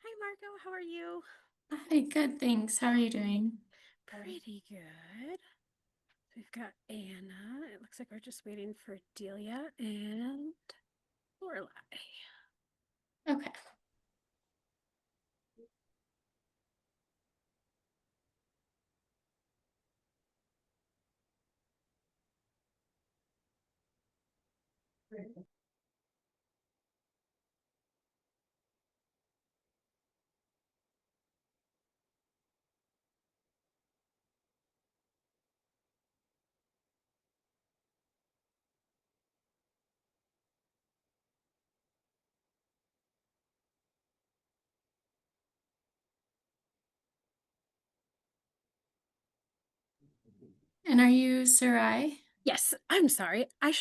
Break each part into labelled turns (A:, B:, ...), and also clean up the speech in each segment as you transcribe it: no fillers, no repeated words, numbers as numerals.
A: Hi, Margot. How are you?
B: Hi, good, thanks. How are you doing?
A: Pretty good. We've got Anna. It looks like we're just waiting for Delia and Lorelai.
B: Okay. And are you Sarai?
A: Yes, I'm sorry. I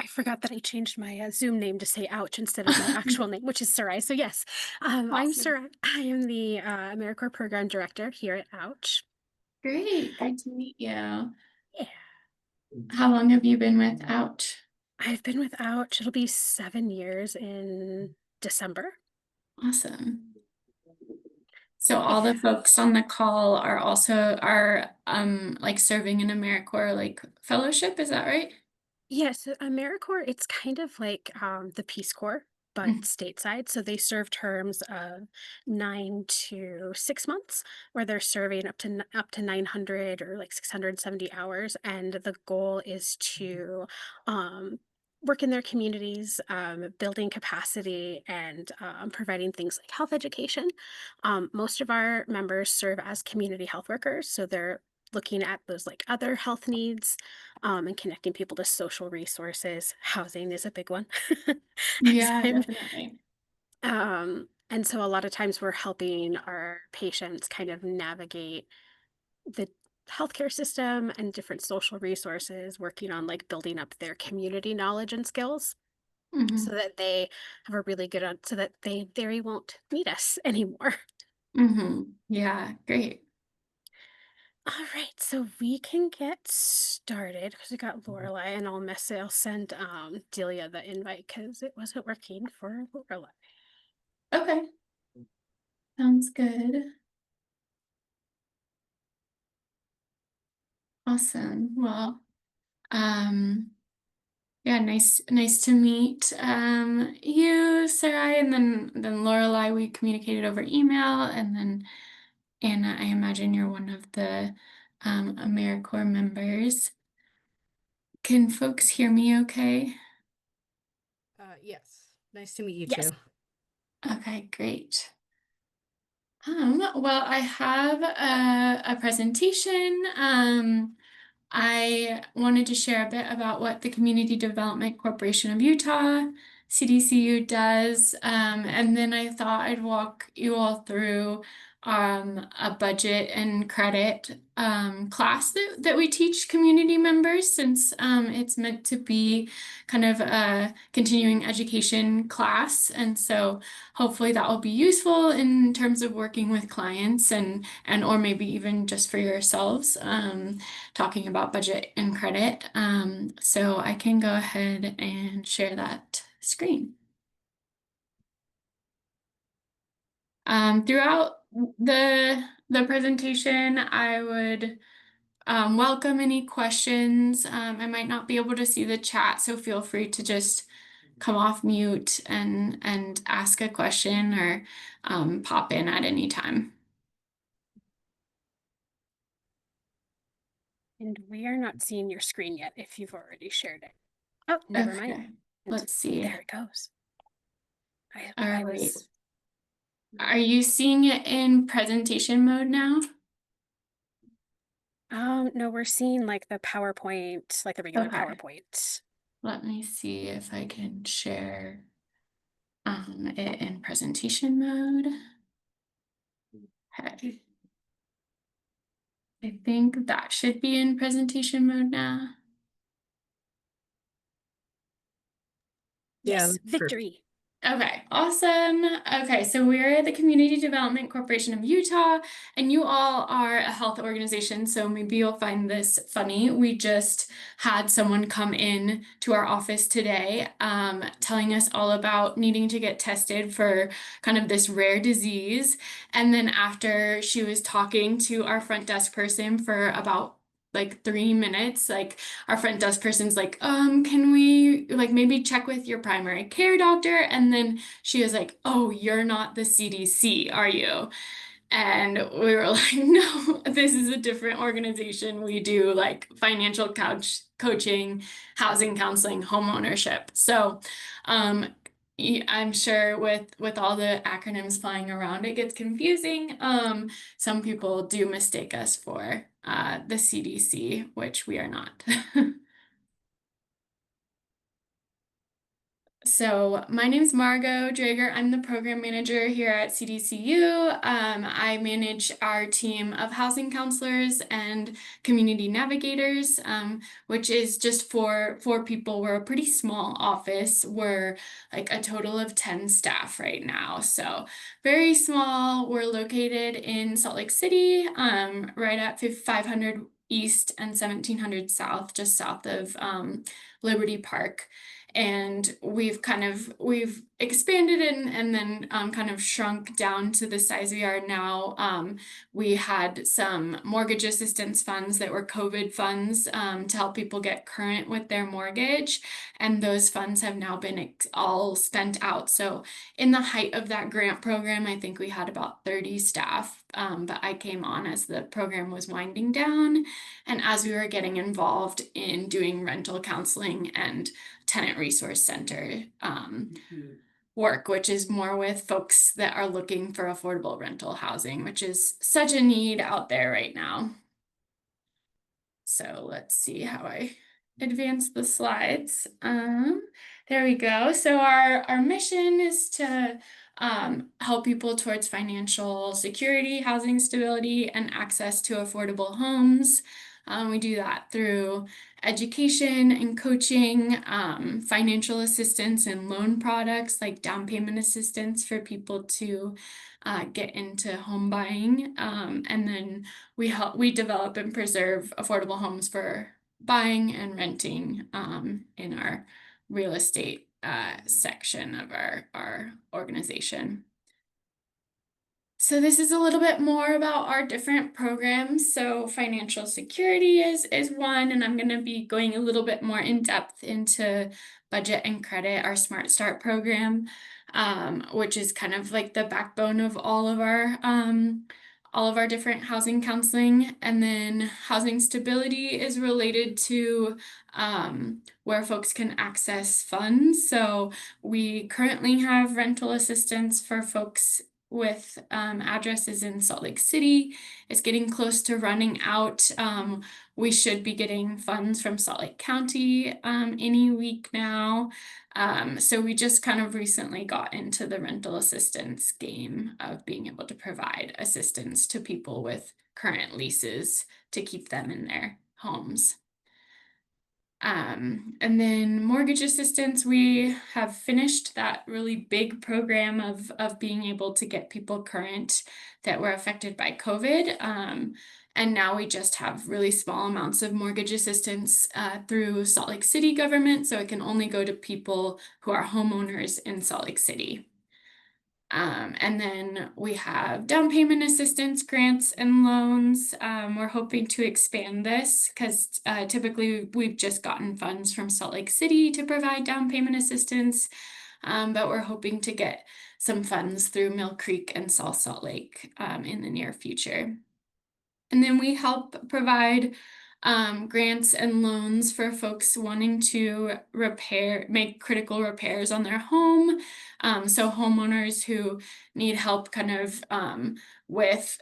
A: forgot that I changed my Zoom name to say ouch instead of my actual name, which is Sarai. So, yes, I'm
B: Awesome.
A: Sarai. I am the AmeriCorps Program Director here at Ouch.
B: Great to meet you.
A: Yeah.
B: How long have you been with Ouch?
A: I've been with Ouch. It'll be 7 years in December.
B: Awesome. So all the
A: Yeah.
B: folks on the call are also like serving an AmeriCorps like fellowship, is that right?
A: Yes, AmeriCorps, it's kind of like the Peace Corps, but
B: Mhm.
A: stateside. So they serve terms of 9 to 6 months, where they're serving up to 900 or like 670 hours, and the goal is to um, work in their communities, building capacity, and providing things like health education. Most of our members serve as community health workers, so they're looking at those like other health needs and connecting people to social resources. Housing is a big one. As
B: Yeah,
A: I'm,
B: definitely.
A: and so a lot of times we're helping our patients kind of navigate the healthcare system and different social resources, working on like building up their community knowledge and skills so
B: Hmm.
A: that they have a really good, so that they won't need us anymore.
B: Yeah, great.
A: All right, so we can get started because we got Lorelai, and I'll send Delia the invite because it wasn't working for Lorelai.
B: Okay, sounds good. Awesome. Well, um, yeah, nice to meet you, Sarai, and then Lorelai. We communicated over email, and then Anna. I imagine you're one of the AmeriCorps members. Can folks hear me? Okay.
C: Yes. Nice to meet you
A: Yes.
C: too.
B: Okay, great. Well, I have a presentation. I wanted to share a bit about what the Community Development Corporation of Utah, CDCU, does. And then I thought I'd walk you all through a budget and credit class that we teach community members, since it's meant to be kind of a continuing education class. And so hopefully that will be useful in terms of working with clients and or maybe even just for yourselves. Talking about budget and credit. So I can go ahead and share that screen. Throughout the presentation, I would welcome any questions. I might not be able to see the chat, so feel free to just come off mute and ask a question or pop in at any time.
A: And we are not seeing your screen yet if you've already shared it. Oh, never mind.
B: Okay, let's see.
A: There it goes. I,
B: All
A: I
B: right.
A: was,
B: Are you seeing it in presentation mode now?
A: no, we're seeing like the PowerPoint, like the regular
B: Okay.
A: PowerPoint.
B: Let me see if I can share it in presentation mode. Okay. I think that should be in presentation mode now.
C: Yeah,
A: Yes,
C: that's perfect.
A: victory.
B: Okay, awesome. Okay, so we're the Community Development Corporation of Utah, and you all are a health organization, so maybe you'll find this funny. We just had someone come in to our office today, telling us all about needing to get tested for kind of this rare disease. And then after she was talking to our front desk person for about like 3 minutes, like our front desk person's like, can we like maybe check with your primary care doctor? And then she was like, oh, you're not the CDC, are you? And we were like, no, this is a different organization. We do like financial couch coaching, housing counseling, home ownership. So, um, I'm sure with all the acronyms flying around, it gets confusing. Some people do mistake us for the CDC, which we are not. So my name's Margot Draeger. I'm the program manager here at CDCU. I manage our team of housing counselors and community navigators, which is just four people. We're a pretty small office. We're like a total of 10 staff right now. So very small. We're located in Salt Lake City, right at 500 East and 1700 South, just south of Liberty Park. And we've expanded and then kind of shrunk down to the size we are now. We had some mortgage assistance funds that were COVID funds to help people get current with their mortgage, and those funds have now been all spent out. So in the height of that grant program, I think we had about 30 staff, but I came on as the program was winding down, and as we were getting involved in doing rental counseling and tenant resource center work, which is more with folks that are looking for affordable rental housing, which is such a need out there right now. So let's see how I advance the slides. There we go. So our mission is to help people towards financial security, housing stability, and access to affordable homes. We do that through education and coaching, financial assistance and loan products like down payment assistance for people to get into home buying. And then we develop and preserve affordable homes for buying and renting in our real estate section of our organization. So this is a little bit more about our different programs. So financial security is one, and I'm going to be going a little bit more in depth into budget and credit, our Smart Start program, which is kind of like the backbone of all of our different housing counseling. And then housing stability is related to where folks can access funds. So we currently have rental assistance for folks with addresses in Salt Lake City. It's getting close to running out. We should be getting funds from Salt Lake County any week now. So we just kind of recently got into the rental assistance game of being able to provide assistance to people with current leases to keep them in their homes. And then mortgage assistance, we have finished that really big program of being able to get people current that were affected by COVID. And now we just have really small amounts of mortgage assistance through Salt Lake City government, so it can only go to people who are homeowners in Salt Lake City. And then we have down payment assistance, grants, and loans. We're hoping to expand this because typically we've just gotten funds from Salt Lake City to provide down payment assistance, but we're hoping to get some funds through Mill Creek and South Salt Lake in the near future. And then we help provide grants and loans for folks wanting to make critical repairs on their home. So homeowners who need help kind of with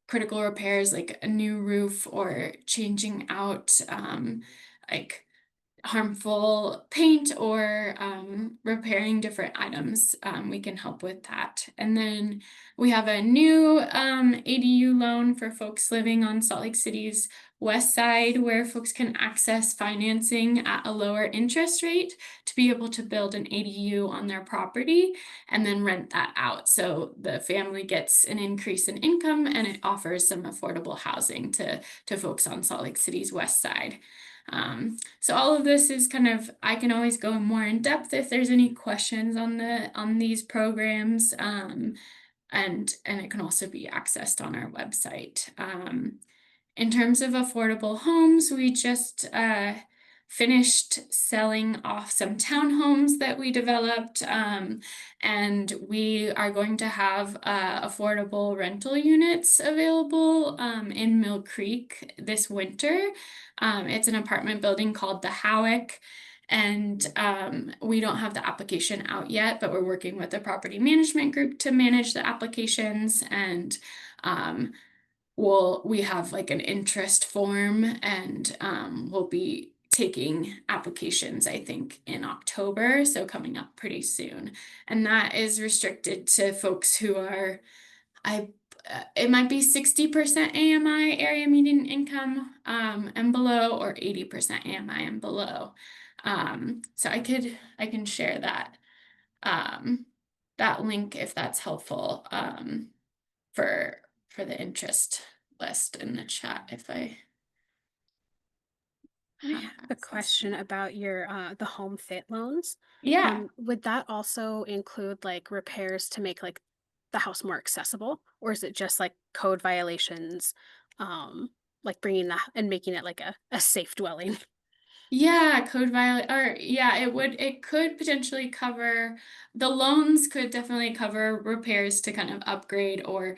B: critical repairs like a new roof or changing out like harmful paint or repairing different items, we can help with that. And then we have a new ADU loan for folks living on Salt Lake City's west side, where folks can access financing at a lower interest rate to be able to build an ADU on their property and then rent that out. So the family gets an increase in income, and it offers some affordable housing to folks on Salt Lake City's west side. So all of this is kind of, I can always go more in depth if there's any questions on these programs. And it can also be accessed on our website. In terms of affordable homes, we just finished selling off some townhomes that we developed, and we are going to have affordable rental units available in Mill Creek this winter. It's an apartment building called the Howick. And we don't have the application out yet, but we're working with the property management group to manage the applications. And we have like an interest form, and we'll be taking applications, I think, in October, so coming up pretty soon. And that is restricted to folks who are, it might be 60% AMI, area median income, and below, or 80% AMI and below. So I can share that link if that's helpful, for the interest list in the chat if I
A: I
B: have
A: have a
B: access to
A: question
B: that.
A: about your the home fit loans.
B: Yeah.
A: Would that also include like repairs to make like the house more accessible, or is it just like code violations, like bringing that and making it like a safe dwelling?
B: Yeah, code violate, or yeah, it could potentially cover, the loans could definitely cover repairs to kind of upgrade or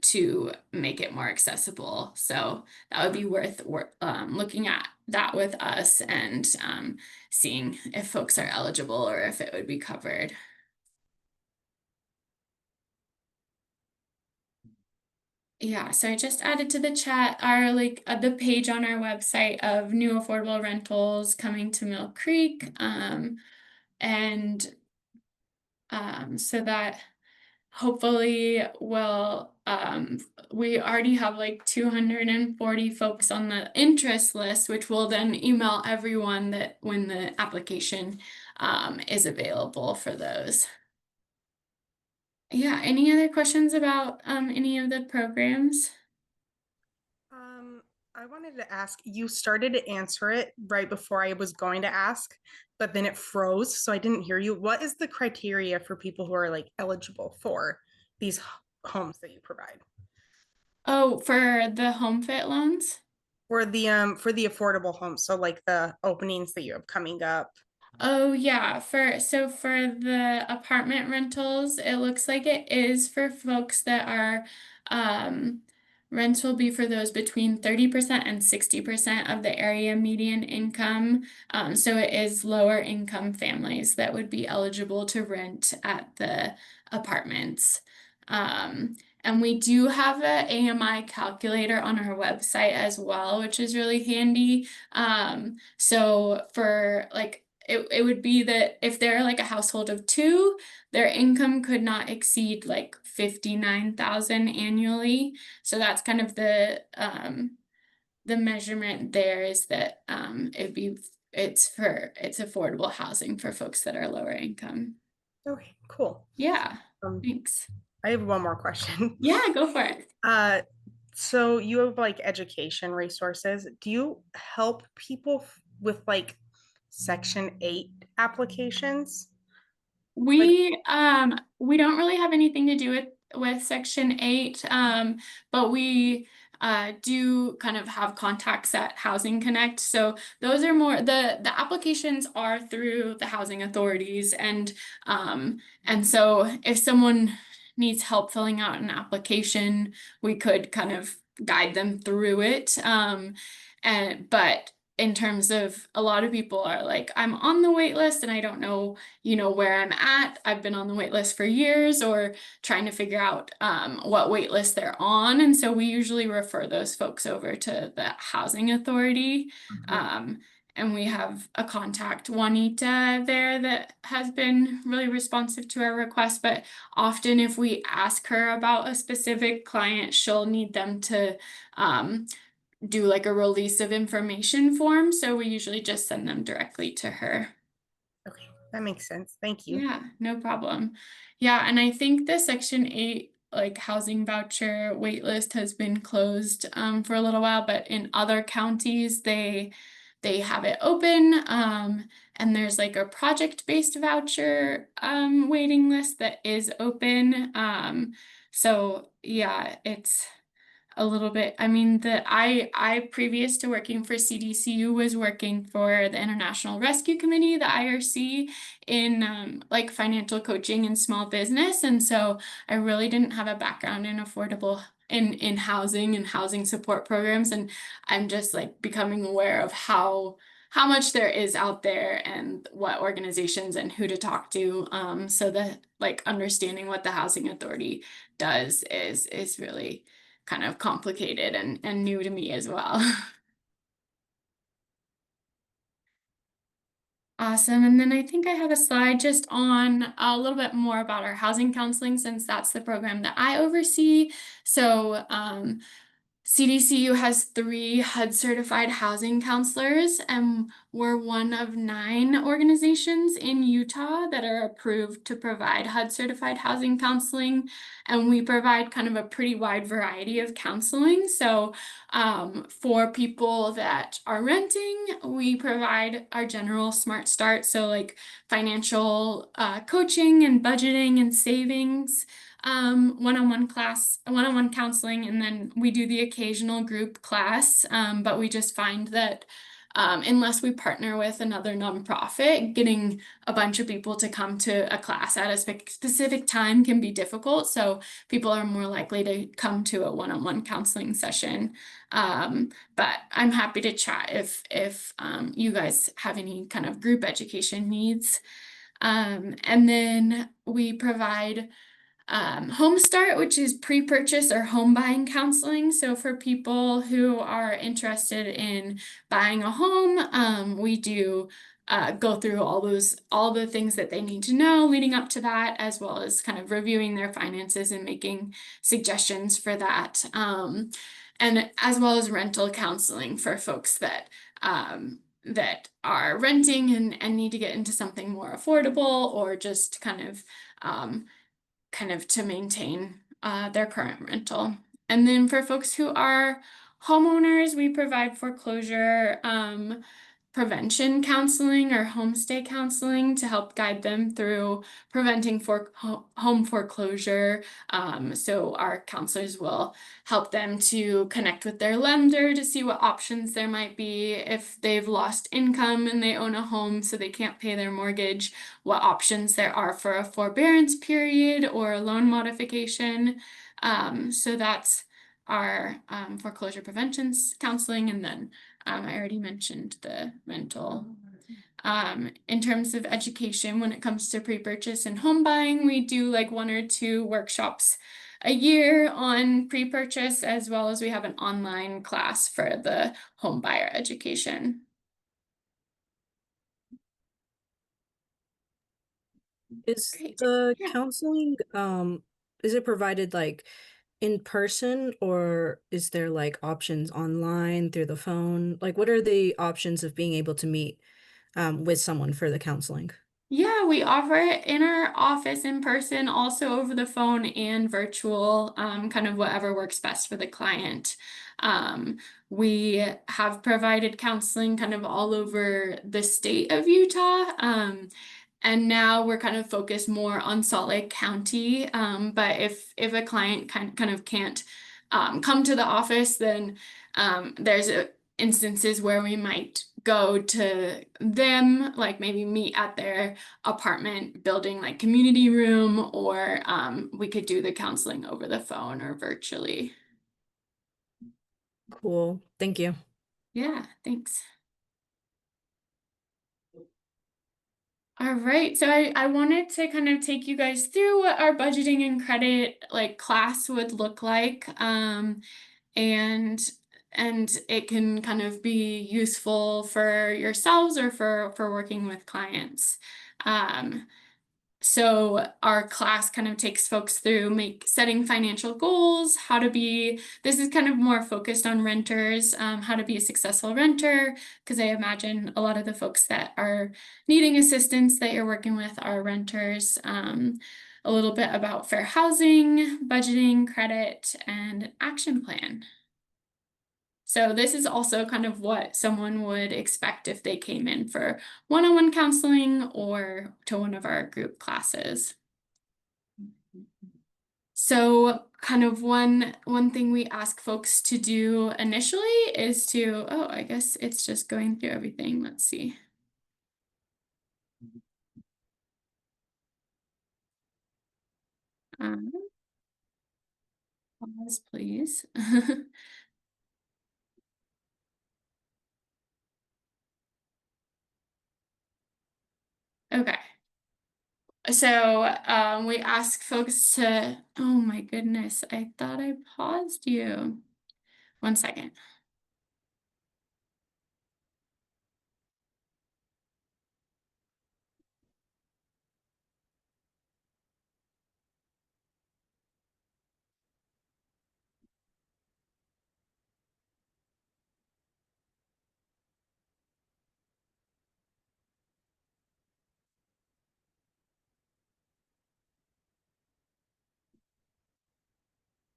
B: to make it more accessible. So that would be worth looking at that with us, and seeing if folks are eligible or if it would be covered. Yeah, so I just added to the chat our the page on our website of new affordable rentals coming to Mill Creek. And so that hopefully will, we already have like 240 folks on the interest list, which will then email everyone that when the application is available for those. Yeah, any other questions about any of the programs?
C: Um, I wanted to ask, you started to answer it right before I was going to ask, but then it froze, so I didn't hear you. What is the criteria for people who are like eligible for these homes that you provide?
B: Oh, for the home fit loans?
C: For the affordable homes, so like the openings that you have coming up.
B: Oh yeah, for the apartment rentals, it looks like it is for folks that are rents will be for those between 30% and 60% of the area median income. So it is lower income families that would be eligible to rent at the apartments. And we do have a AMI calculator on our website as well, which is really handy. So for like, it would be that if they're like a household of two, their income could not exceed like 59,000 annually. So that's kind of the measurement there, is that it's affordable housing for folks that are lower income.
C: Okay, cool.
B: Yeah,
C: Um,
B: thanks.
C: I have one more question.
B: Yeah, go for it.
C: Uh, so you have like education resources. Do you help people with like Section 8 applications? Like,
B: We don't really have anything to do with Section 8, but we do kind of have contacts at Housing Connect. So those are more, the applications are through the housing authorities, and so if someone needs help filling out an application, we could kind of guide them through it. But in terms of, a lot of people are like, I'm on the wait list and I don't know, where I'm at. I've been on the wait list for years, or trying to figure out what wait list they're on. And so we usually refer those folks over to the housing authority.
C: Mhm.
B: Um, and we have a contact, Juanita, there that has been really responsive to our requests. But often, if we ask her about a specific client, she'll need them to do like a release of information form. So we usually just send them directly to her.
C: Okay, that makes sense. Thank you.
B: Yeah, no problem. Yeah, and I think the Section 8 like housing voucher waitlist has been closed for a little while, but in other counties they have it open, and there's like a project-based voucher waiting list that is open. So yeah, it's a little bit. I mean, I previous to working for CDCU was working for the International Rescue Committee, the IRC, in like financial coaching and small business, and so I really didn't have a background in affordable in housing and housing support programs, and I'm just like becoming aware of how much there is out there and what organizations and who to talk to. So that like understanding what the Housing Authority does is really kind of complicated and new to me as well. Awesome. And then I think I have a slide just on a little bit more about our housing counseling, since that's the program that I oversee. So CDCU has 3 HUD certified housing counselors, and we're one of 9 organizations in Utah that are approved to provide HUD certified housing counseling. And we provide kind of a pretty wide variety of counseling. So for people that are renting, we provide our general Smart Start. So like financial coaching and budgeting and savings, one-on-one counseling, and then we do the occasional group class. But we just find that unless we partner with another nonprofit, getting a bunch of people to come to a class at a specific time can be difficult. So people are more likely to come to a one-on-one counseling session. But I'm happy to chat if you guys have any kind of group education needs. And then we provide Home Start, which is pre-purchase or home buying counseling. So for people who are interested in buying a home, we do go through all the things that they need to know leading up to that, as well as kind of reviewing their finances and making suggestions for that. And as well as rental counseling for folks that that are renting and need to get into something more affordable, or just kind of to maintain their current rental. And then for folks who are homeowners, we provide foreclosure prevention counseling or homestay counseling to help guide them through preventing home foreclosure. So our counselors will help them to connect with their lender to see what options there might be if they've lost income and they own a home so they can't pay their mortgage, what options there are for a forbearance period or a loan modification. So that's our foreclosure prevention counseling. And then I already mentioned the rental. In terms of education, when it comes to pre-purchase and home buying, we do like 1 or 2 workshops a year on pre-purchase, as well as we have an online class for the home buyer education.
D: Is
B: Great.
D: the
B: Yeah.
D: counseling, is it provided like in person, or is there like options online through the phone? Like, what are the options of being able to meet with someone for the counseling?
B: Yeah, we offer it in our office in person, also over the phone and virtual, kind of whatever works best for the client. We have provided counseling kind of all over the state of Utah. And now we're kind of focused more on Salt Lake County. But if a client kind of can't come to the office, then there's instances where we might go to them, like maybe meet at their apartment building, like community room, or we could do the counseling over the phone or virtually.
D: Cool. Thank you.
B: Yeah, thanks. All right, so I wanted to kind of take you guys through what our budgeting and credit like class would look like. And and it can kind of be useful for yourselves or for working with clients. So our class kind of takes folks through setting financial goals, how to be, this is kind of more focused on renters, how to be a successful renter, because I imagine a lot of the folks that are needing assistance that you're working with are renters. A little bit about fair housing, budgeting, credit, and action plan. So this is also kind of what someone would expect if they came in for one-on-one counseling or to one of our group classes. So kind of one thing we ask folks to do initially is to, oh, I guess it's just going through everything. Let's see. Pause, please. Okay. So we ask folks to, oh my goodness, I thought I paused you. 1 second.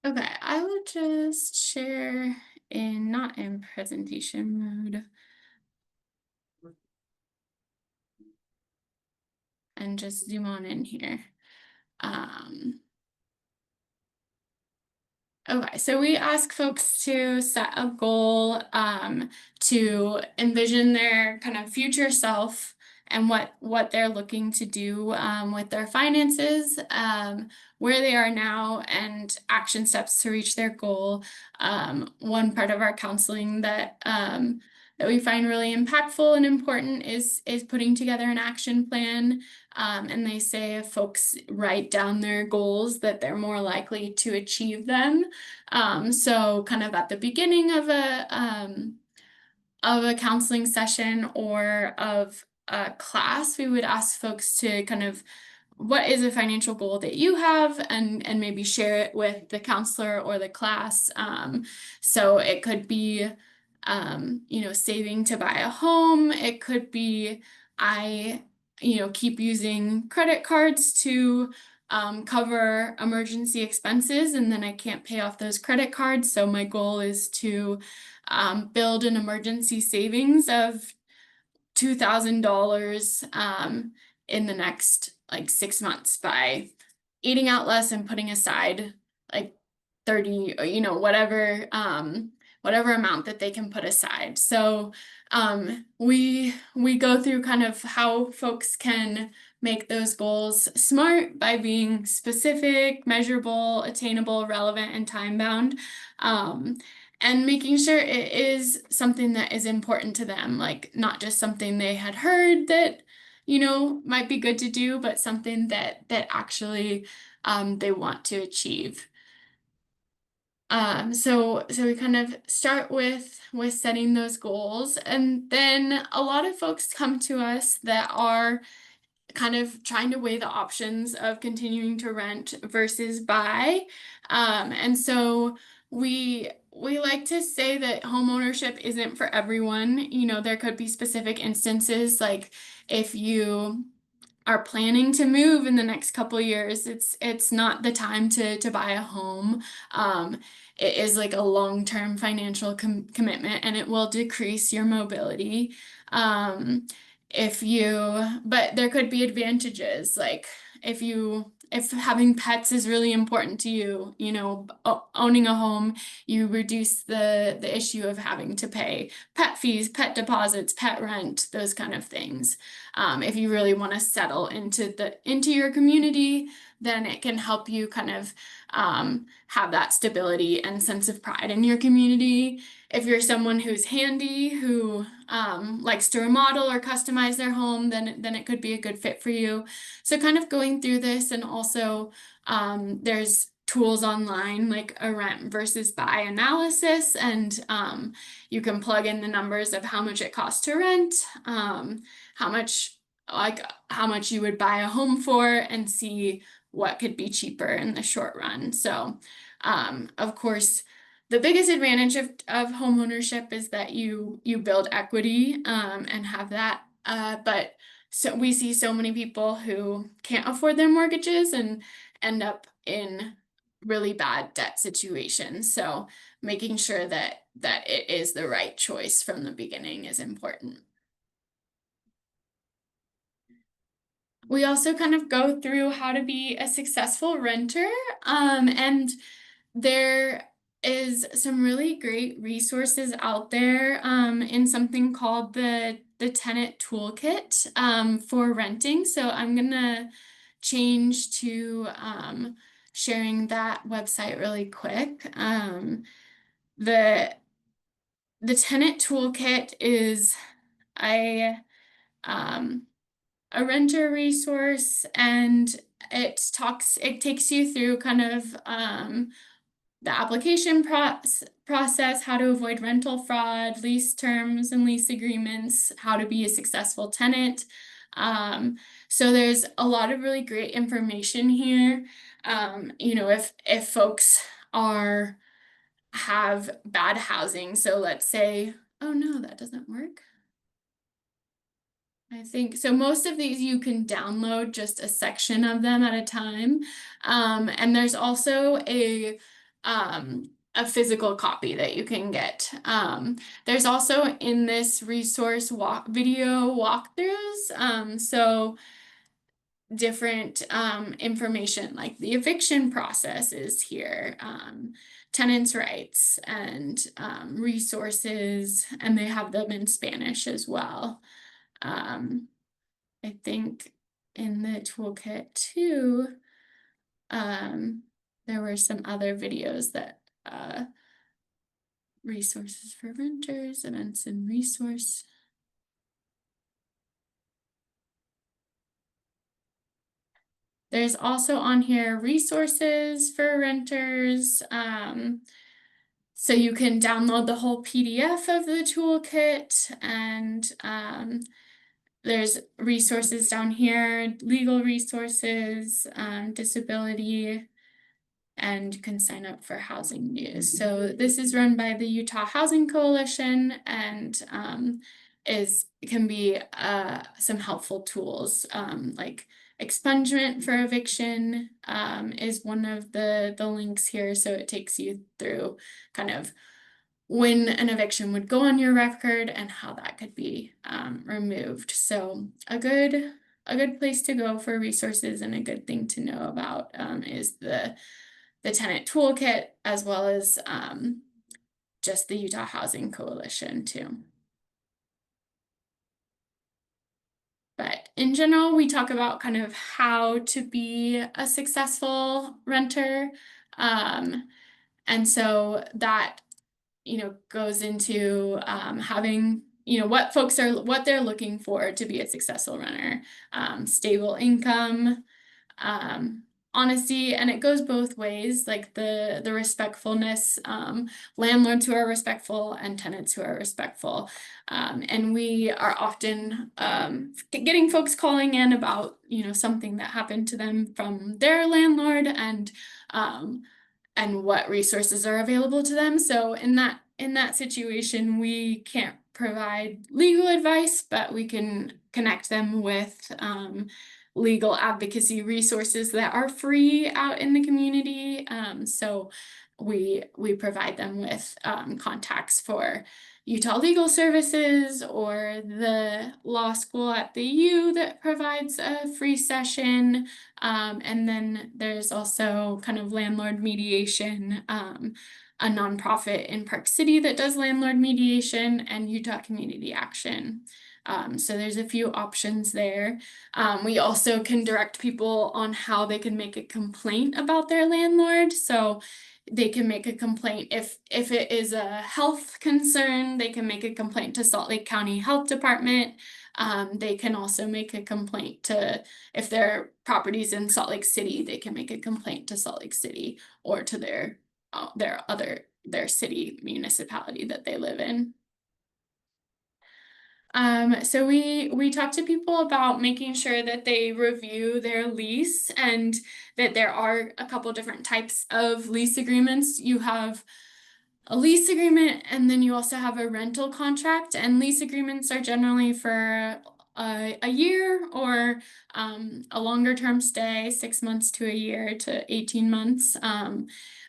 B: Okay, I will just share not in presentation mode. And just zoom on in here. Okay, so we ask folks to set a goal to envision their kind of future self and what they're looking to do with their finances, where they are now, and action steps to reach their goal. One part of our counseling that we find really impactful and important is putting together an action plan. And they say if folks write down their goals, that they're more likely to achieve them. So kind of at the beginning of a counseling session or of a class, we would ask folks to kind of, what is a financial goal that you have, and maybe share it with the counselor or the class. So it could be, saving to buy a home. It could be, I keep using credit cards to cover emergency expenses, and then I can't pay off those credit cards. So my goal is to build an emergency savings of $2,000 in the next like 6 months by eating out less and putting aside like 30, or, whatever amount that they can put aside. So we go through kind of how folks can make those goals SMART by being specific, measurable, attainable, relevant, and time bound. And making sure it is something that is important to them, like not just something they had heard that might be good to do, but something that actually they want to achieve. So we kind of start with setting those goals, and then a lot of folks come to us that are kind of trying to weigh the options of continuing to rent versus buy. And so we like to say that homeownership isn't for everyone. There could be specific instances, like if you are planning to move in the next couple years, it's not the time to buy a home. It is like a long-term financial commitment, and it will decrease your mobility. But there could be advantages, like if having pets is really important to you, owning a home, you reduce the issue of having to pay pet fees, pet deposits, pet rent, those kind of things. If you really want to settle into your community, then it can help you kind of have that stability and sense of pride in your community. If you're someone who's handy, who likes to remodel or customize their home, then it could be a good fit for you. So kind of going through this, and also there's tools online, like a rent versus buy analysis, and you can plug in the numbers of how much it costs to rent, how much you would buy a home for, and see what could be cheaper in the short run. So of course, the biggest advantage of home ownership is that you build equity and have that, but so we see so many people who can't afford their mortgages and end up in really bad debt situations. So making sure that it is the right choice from the beginning is important. We also kind of go through how to be a successful renter, and there is some really great resources out there in something called the tenant toolkit for renting. So I'm gonna change to sharing that website really quick. The tenant toolkit is a renter resource, and it takes you through kind of the application process, how to avoid rental fraud, lease terms and lease agreements, how to be a successful tenant. So there's a lot of really great information here. You know, if folks have bad housing, so let's say, oh no, that doesn't work. I think so. Most of these you can download just a section of them at a time. And there's also a physical copy that you can get. There's also in this resource video walkthroughs. So different information like the eviction process is here, tenants' rights and resources, and they have them in Spanish as well. I think in the toolkit too, there were some other videos that resources for renters, events and resource. There's also on here resources for renters. So you can download the whole PDF of the toolkit, and there's resources down here, legal resources, disability, and you can sign up for housing news. So this is run by the Utah Housing Coalition, and can be some helpful tools, like expungement for eviction is one of the links here. So it takes you through kind of when an eviction would go on your record and how that could be removed. So a good place to go for resources, and a good thing to know about is the tenant toolkit, as well as just the Utah Housing Coalition too. But in general, we talk about kind of how to be a successful renter. And so that, goes into having, what they're looking for to be a successful renter. Stable income, honesty, and it goes both ways, like the respectfulness, landlords who are respectful and tenants who are respectful. And we are often getting folks calling in about, something that happened to them from their landlord, and what resources are available to them. So in that situation, we can't provide legal advice, but we can connect them with legal advocacy resources that are free out in the community. So we provide them with contacts for Utah Legal Services, or the law school at the U that provides a free session. And then there's also kind of landlord mediation, a nonprofit in Park City that does landlord mediation, and Utah Community Action. So there's a few options there. We also can direct people on how they can make a complaint about their landlord. So they can make a complaint if it is a health concern. They can make a complaint to Salt Lake County Health Department. They can also make a complaint to, if their property's in Salt Lake City, they can make a complaint to Salt Lake City or to their city municipality that they live in. So we talk to people about making sure that they review their lease, and that there are a couple different types of lease agreements. You have a lease agreement, and then you also have a rental contract, and lease agreements are generally for a year or a longer term stay, 6 months to a year to 18 months.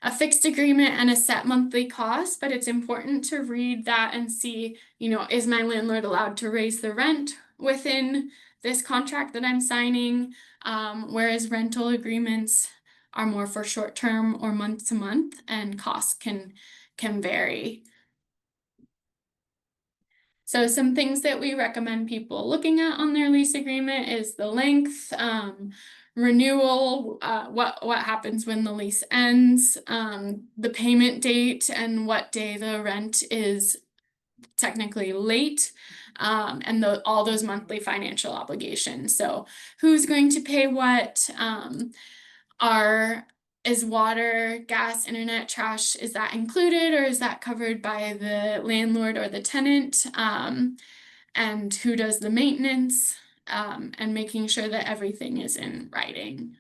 B: A fixed agreement and a set monthly cost, but it's important to read that and see, is my landlord allowed to raise the rent within this contract that I'm signing? Whereas rental agreements are more for short term or month to month, and costs can vary. So some things that we recommend people looking at on their lease agreement is the length, renewal, what happens when the lease ends, the payment date and what day the rent is technically late, and all those monthly financial obligations. So who's going to pay what, is water, gas, internet, trash, is that included, or is that covered by the landlord or the tenant? And who does the maintenance? And making sure that everything is in writing.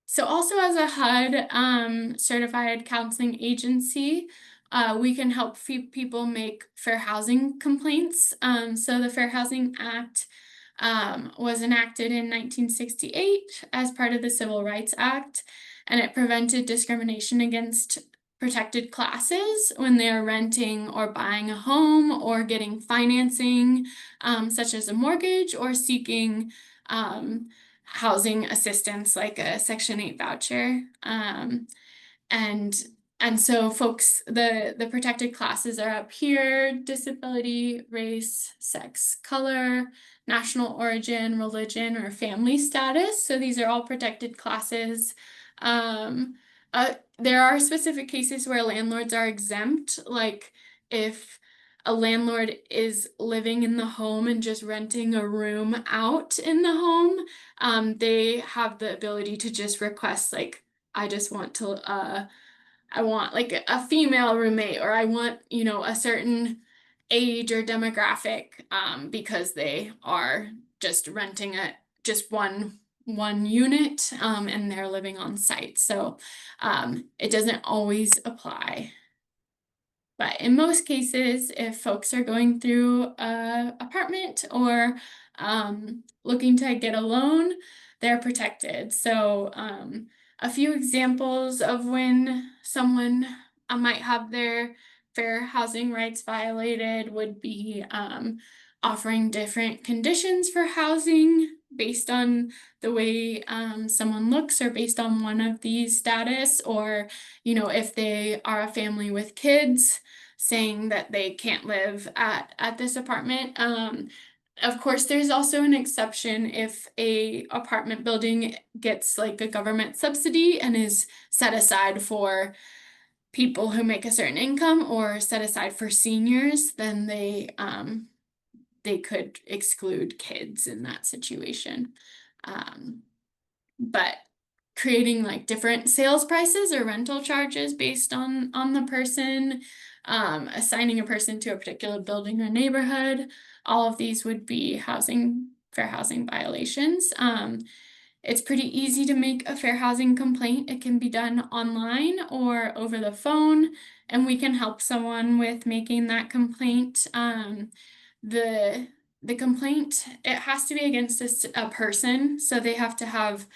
B: So also, as a HUD certified counseling agency, we can help people make fair housing complaints. So the Fair Housing Act was enacted in 1968 as part of the Civil Rights Act, and it prevented discrimination against protected classes when they are renting or buying a home or getting financing, such as a mortgage, or seeking housing assistance like a Section 8 voucher. And so folks, the protected classes are up here: disability, race, sex, color, national origin, religion, or family status. So these are all protected classes. There are specific cases where landlords are exempt, like if a landlord is living in the home and just renting a room out in the home, they have the ability to just request, like, I just want to, I want like a female roommate, or I want, a certain age or demographic, because they are just renting just one unit, and they're living on site. So it doesn't always apply. But in most cases, if folks are going through a apartment or looking to get a loan, they're protected. So a few examples of when someone might have their fair housing rights violated would be offering different conditions for housing based on the way someone looks, or based on one of these status, or if they are a family with kids, saying that they can't live at this apartment. Of course, there's also an exception if a apartment building gets like a government subsidy and is set aside for people who make a certain income, or set aside for seniors, then they could exclude kids in that situation. But creating like different sales prices or rental charges based on the person, assigning a person to a particular building or neighborhood, all of these would be fair housing violations. It's pretty easy to make a fair housing complaint. It can be done online or over the phone, and we can help someone with making that complaint. The complaint, it has to be against a person, so they have to have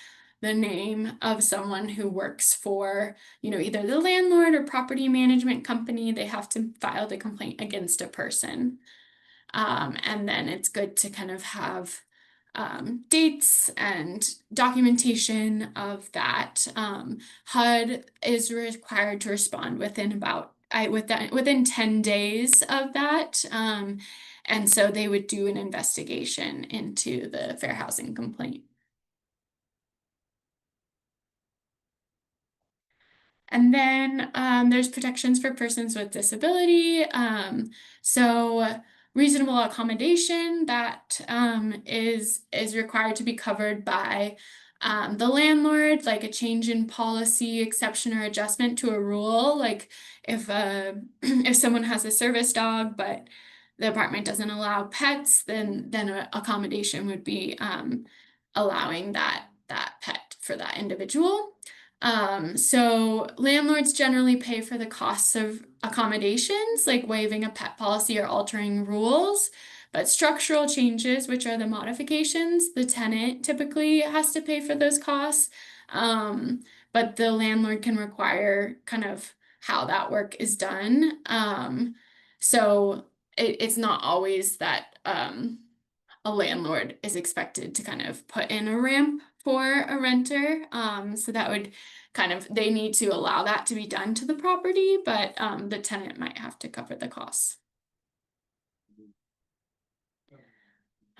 B: the name of someone who works for, either the landlord or property management company. They have to file the complaint against a person. And then it's good to kind of have dates and documentation of that. HUD is required to respond within within 10 days of that. And so they would do an investigation into the fair housing complaint. And then there's protections for persons with disability. So reasonable accommodation that is required to be covered by the landlord, like a change in policy, exception, or adjustment to a rule. Like if if someone has a service dog, but the apartment doesn't allow pets, then a accommodation would be allowing that pet for that individual. So landlords generally pay for the costs of accommodations, like waiving a pet policy or altering rules. But structural changes, which are the modifications, the tenant typically has to pay for those costs. But the landlord can require kind of how that work is done. So it's not always that a landlord is expected to kind of put in a ramp for a renter. So that would kind of, they need to allow that to be done to the property, but the tenant might have to cover the costs.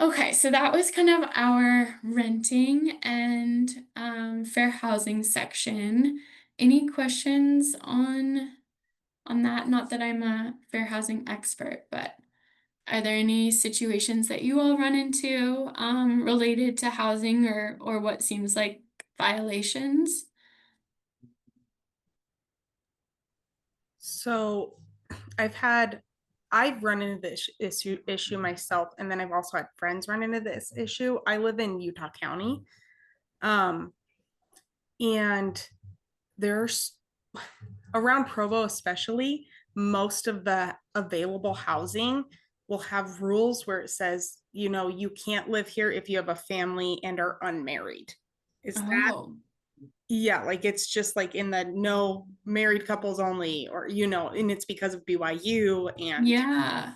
B: Okay, so that was kind of our renting and fair housing section. Any questions on that? Not that I'm a fair housing expert, but are there any situations that you all run into related to housing or what seems like violations?
C: So I've run into this issue myself, and then I've also had friends run into this issue. I live in Utah County. Um, and there's around Provo, especially, most of the available housing will have rules where it says, you can't live here if you have a family and are unmarried. Is that,
B: Oh,
C: yeah, like it's just like in the no married couples only, or, and it's because of BYU and
B: yeah.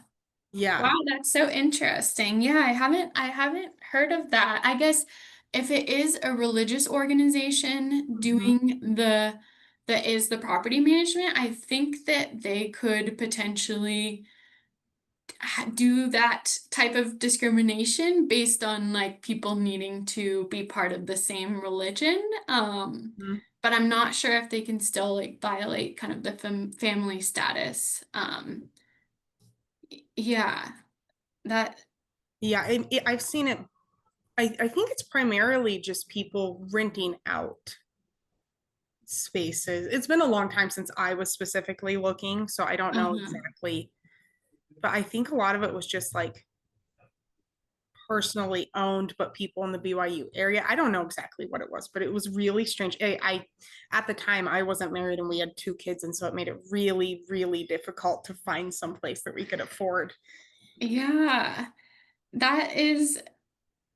C: yeah.
B: Wow, that's so interesting. Yeah, I haven't heard of that. I guess if it is a religious organization
C: Mhm.
B: doing that is the property management, I think that they could potentially do that type of discrimination based on like people needing to be part of the same religion.
C: Mhm.
B: But I'm not sure if they can still like violate kind of the family status. Yeah, that.
C: Yeah, I've seen it. I think it's primarily just people renting out spaces. It's been a long time since I was specifically looking, so I don't know
B: Uh-huh.
C: exactly. But I think a lot of it was just like personally owned, but people in the BYU area. I don't know exactly what it was, but it was really strange. At the time I wasn't married and we had 2 kids, and so it made it really, really difficult to find some place that we could afford.
B: Yeah, that is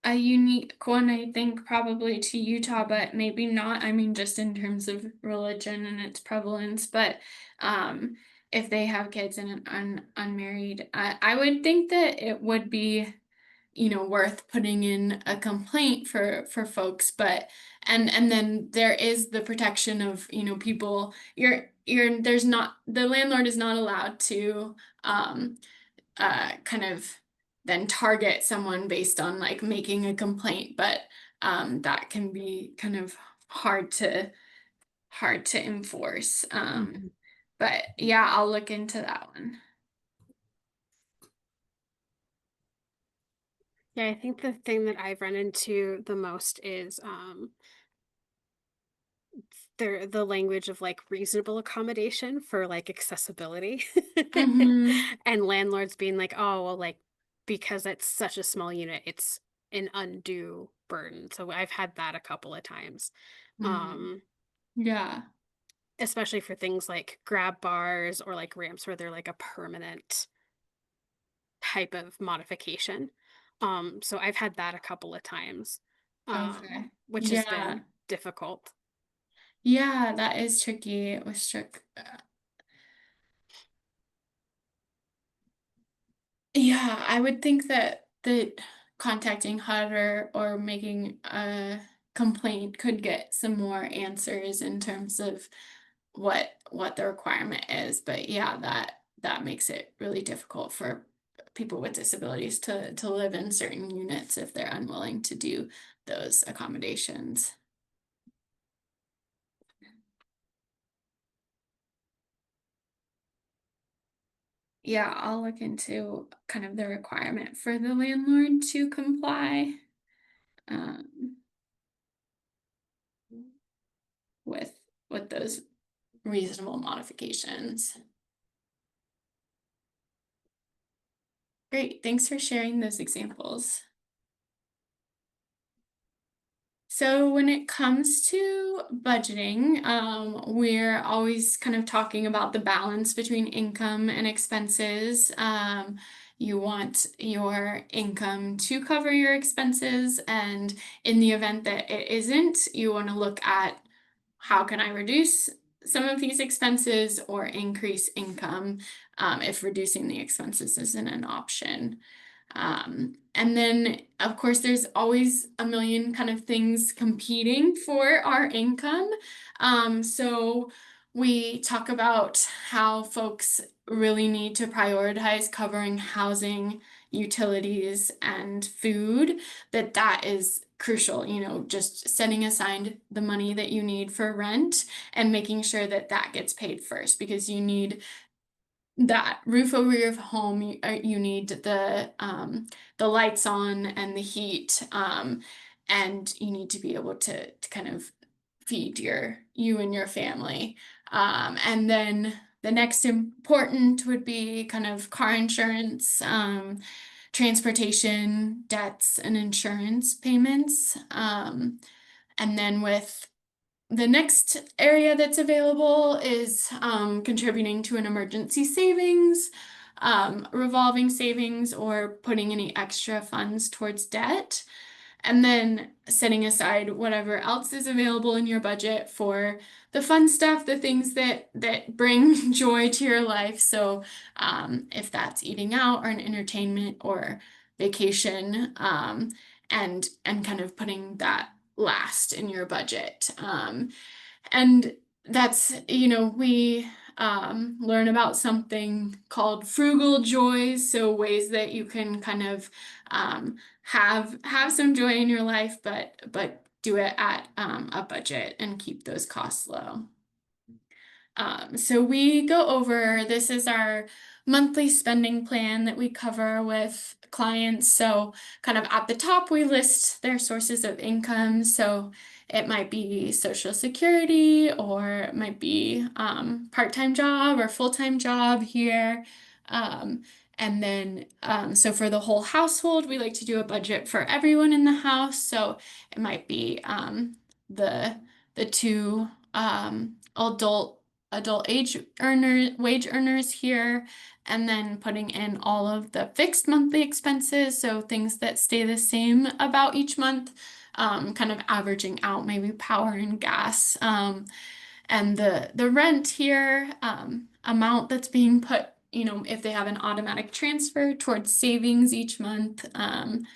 B: a unique one, I think, probably to Utah, but maybe not. I mean, just in terms of religion and its prevalence. But um, if they have kids and unmarried, I would think that it would be, worth putting in a complaint for folks. But and then there is the protection of, people. There's not the landlord is not allowed to um kind of then target someone based on like making a complaint, but that can be kind of hard to enforce.
C: Mhm.
B: But yeah, I'll look into that one.
A: Yeah, I think the thing that I've run into the most is the language of like reasonable accommodation for like accessibility.
B: Mm-hmm.
A: And landlords being like, oh well, like because it's such a small unit, it's an undue burden. So I've had that a couple of times.
B: Mm-hmm.
A: Um
B: Yeah.
A: especially for things like grab bars or like ramps where they're like a permanent type of modification. So I've had that a couple of times.
B: Okay.
A: Which has
B: Yeah.
A: been difficult.
B: Yeah, that is tricky. It was trick. Yeah, I would think that contacting HUD or making a complaint could get some more answers in terms of what the requirement is. But yeah, that makes it really difficult for people with disabilities to live in certain units if they're unwilling to do those accommodations. Yeah, I'll look into kind of the requirement for the landlord to comply um, with those reasonable modifications. Great, thanks for sharing those examples. So when it comes to budgeting, we're always kind of talking about the balance between income and expenses. You want your income to cover your expenses, and in the event that it isn't, you want to look at how can I reduce some of these expenses or increase income if reducing the expenses isn't an option. And then, of course, there's always a million kind of things competing for our income. So we talk about how folks really need to prioritize covering housing, utilities, and food, that is crucial, just setting aside the money that you need for rent and making sure that that gets paid first, because you need that roof over your home. You need the lights on and the heat, and you need to be able to kind of feed you and your family. And then the next important would be kind of car insurance, transportation, debts, and insurance payments. And then with the next area that's available is contributing to an emergency savings, revolving savings, or putting any extra funds towards debt. And then setting aside whatever else is available in your budget for the fun stuff, the things that bring joy to your life. So if that's eating out or an entertainment or vacation, and kind of putting that last in your budget. And that's, we learn about something called frugal joys, so ways that you can kind of have some joy in your life, but do it at a budget and keep those costs low. So we go over, this is our monthly spending plan that we cover with clients. So kind of at the top, we list their sources of income. So it might be Social Security, or it might be part-time job or full-time job here. And then, so for the whole household, we like to do a budget for everyone in the house. So it might be the two adult wage earners here, and then putting in all of the fixed monthly expenses, so things that stay the same about each month, kind of averaging out maybe power and gas, and the rent here, amount that's being put, if they have an automatic transfer towards savings each month, and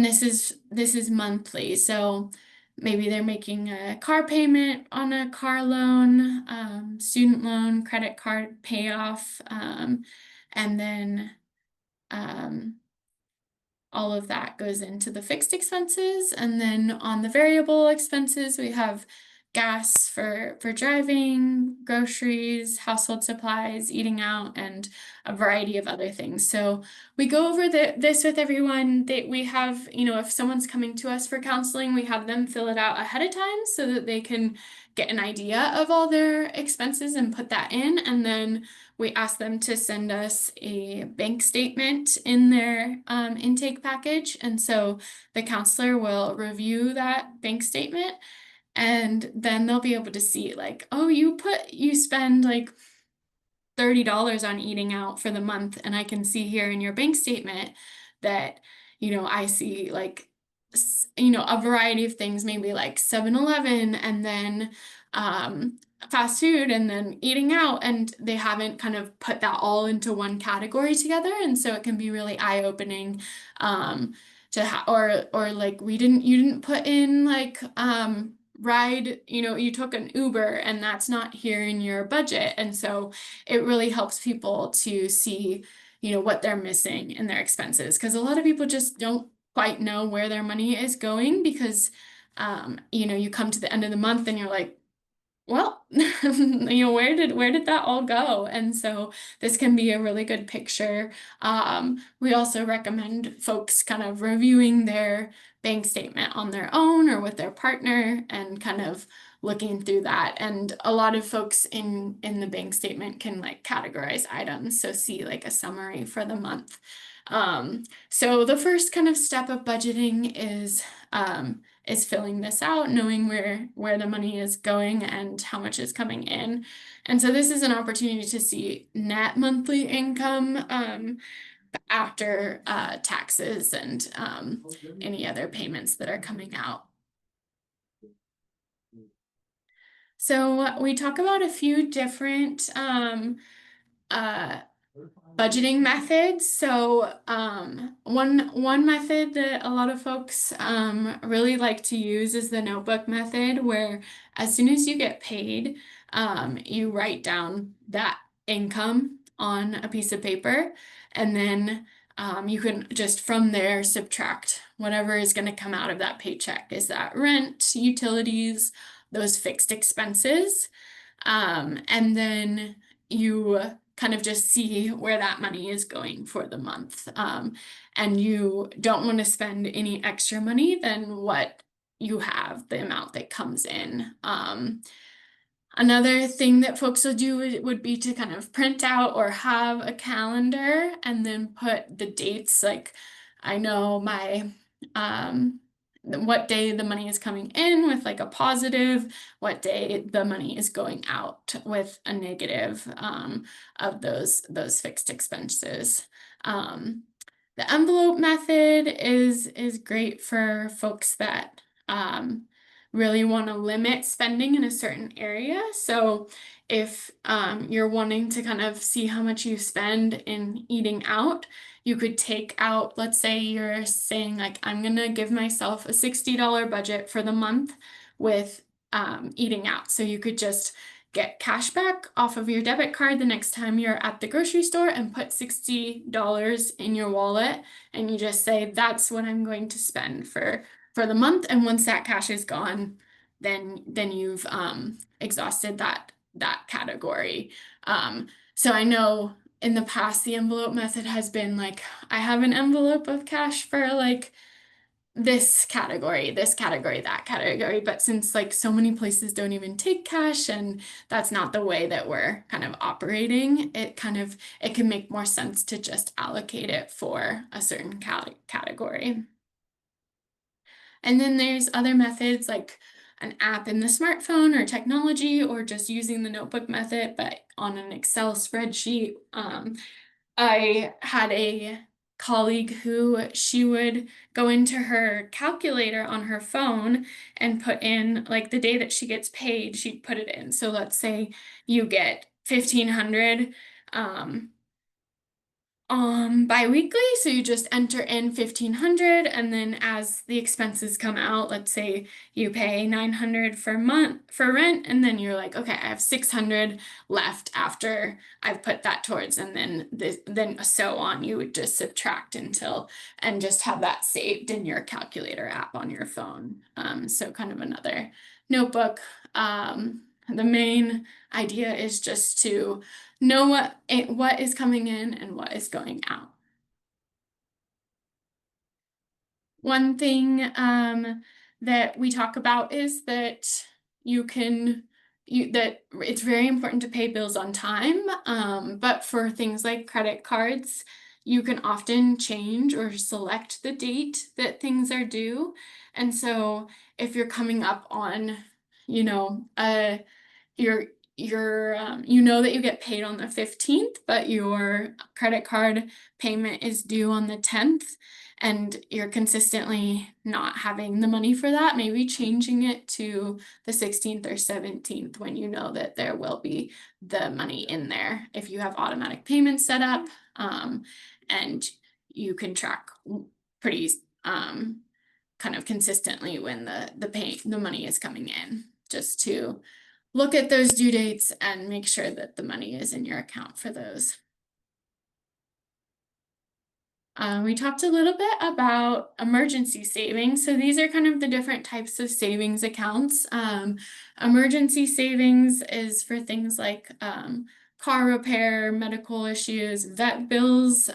B: this is monthly. So maybe they're making a car payment on a car loan, student loan, credit card payoff, and then all of that goes into the fixed expenses. And then on the variable expenses, we have gas for driving, groceries, household supplies, eating out, and a variety of other things. So we go over this with everyone. That we have, if someone's coming to us for counseling, we have them fill it out ahead of time so that they can get an idea of all their expenses and put that in. And then we ask them to send us a bank statement in their intake package. And so the counselor will review that bank statement, and then they'll be able to see like, oh, you spend like $30 on eating out for the month. And I can see here in your bank statement that, I see like, a variety of things, maybe like 7-Eleven, and then fast food, and then eating out, and they haven't kind of put that all into one category together. And so it can be really eye-opening or like you didn't put in like ride, you took an Uber, and that's not here in your budget. And so it really helps people to see, what they're missing in their expenses, because a lot of people just don't quite know where their money is going, because you come to the end of the month and you're like, well, where did that all go? And so this can be a really good picture. We also recommend folks kind of reviewing their bank statement on their own or with their partner and kind of looking through that. And a lot of folks in the bank statement can like categorize items, so see like a summary for the month. So the first kind of step of budgeting is filling this out, knowing where the money is going and how much is coming in. And so this is an opportunity to see net monthly income after taxes and any other payments that are coming out. So we talk about a few different budgeting methods. So one method that a lot of folks really like to use is the notebook method, where as soon as you get paid, you write down that income on a piece of paper, and then you can just from there subtract whatever is going to come out of that paycheck. Is that rent, utilities, those fixed expenses? And then you kind of just see where that money is going for the month. And you don't want to spend any extra money than what you have, the amount that comes in. Another thing that folks will do would be to kind of print out or have a calendar and then put the dates. Like I know my what day the money is coming in with like a positive, what day the money is going out with a negative of those fixed expenses. The envelope method is great for folks that really want to limit spending in a certain area. So if you're wanting to kind of see how much you spend in eating out, you could take out, let's say you're saying like, I'm gonna give myself a $60 budget for the month with eating out. So you could just get cash back off of your debit card the next time you're at the grocery store and put $60 in your wallet, and you just say, that's what I'm going to spend for the month. And once that cash is gone, then you've exhausted that category. So I know in the past the envelope method has been like, I have an envelope of cash for like this category, that category. But since like so many places don't even take cash and that's not the way that we're kind of operating, it can make more sense to just allocate it for a certain category. And then there's other methods like an app in the smartphone or technology, or just using the notebook method, but on an Excel spreadsheet. I had a colleague who she would go into her calculator on her phone and put in like the day that she gets paid, she'd put it in. So let's say you get 1,500 bi-weekly, so you just enter in 1,500, and then as the expenses come out, let's say you pay 900 for rent, and then you're like, okay, I have 600 left after I've put that towards, and then so on. You would just subtract until and just have that saved in your calculator app on your phone. So kind of another notebook. The main idea is just to know what is coming in and what is going out. One thing that we talk about is that that it's very important to pay bills on time, but for things like credit cards, you can often change or select the date that things are due. And so if you're coming up on, you know, you know that you get paid on the 15th, but your credit card payment is due on the 10th, and you're consistently not having the money for that, maybe changing it to the 16th or 17th when you know that there will be the money in there. If you have automatic payments set up, and you can track pretty kind of consistently when the money is coming in, just to look at those due dates and make sure that the money is in your account for those. We talked a little bit about emergency savings. So these are kind of the different types of savings accounts. Emergency savings is for things like car repair, medical issues, vet bills,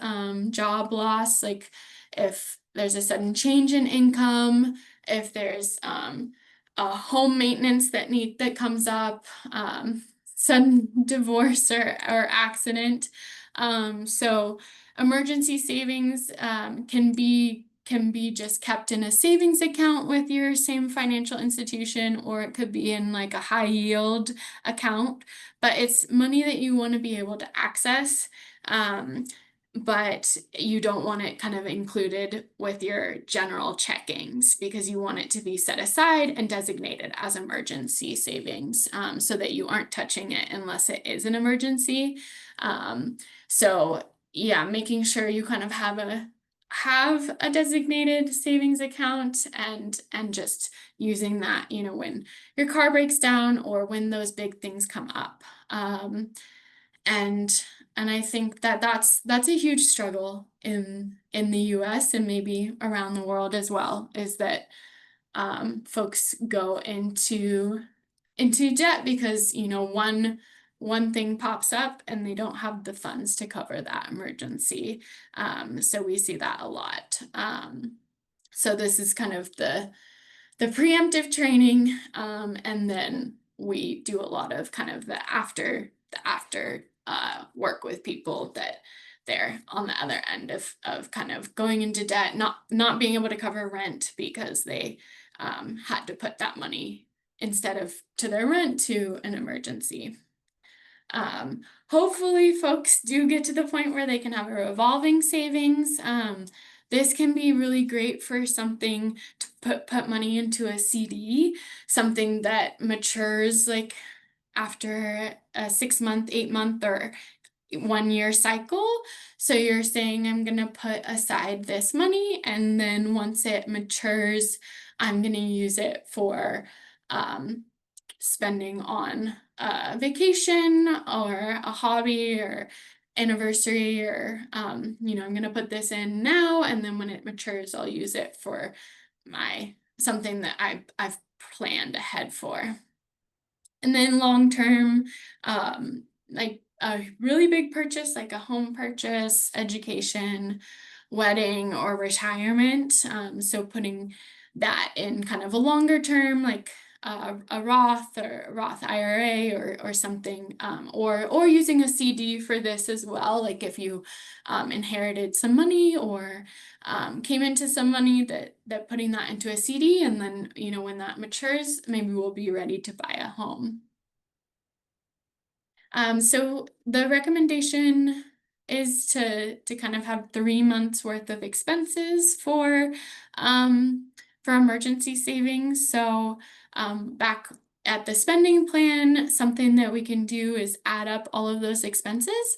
B: job loss, like if there's a sudden change in income, if there's a home maintenance that comes up, sudden divorce or accident. So emergency savings can be just kept in a savings account with your same financial institution, or it could be in like a high yield account, but it's money that you want to be able to access. But you don't want it kind of included with your general checkings because you want it to be set aside and designated as emergency savings, so that you aren't touching it unless it is an emergency. So yeah, making sure you kind of have a designated savings account and just using that, when your car breaks down or when those big things come up. And I think that that's a huge struggle in the US and maybe around the world as well, is that folks go into debt because one thing pops up and they don't have the funds to cover that emergency. So we see that a lot. So this is kind of the preemptive training, and then we do a lot of kind of the after work with people that they're on the other end of kind of going into debt, not being able to cover rent because they had to put that money instead of to their rent to an emergency. Hopefully folks do get to the point where they can have a revolving savings. This can be really great for something to put money into a CD, something that matures like after a 6-month, 8-month, or 1-year cycle. So you're saying, I'm gonna put aside this money, and then once it matures, I'm gonna use it for spending on a vacation or a hobby or anniversary, or I'm gonna put this in now, and then when it matures, I'll use it for something that I've planned ahead for. And then long term, like a really big purchase, like a home purchase, education, wedding, or retirement. So putting that in kind of a longer term, like a Roth or a Roth IRA or something, or using a CD for this as well. Like if you inherited some money or came into some money, that putting that into a CD, and then when that matures, maybe we'll be ready to buy a home. So the recommendation is to kind of have 3 months worth of expenses for emergency savings. So back at the spending plan, something that we can do is add up all of those expenses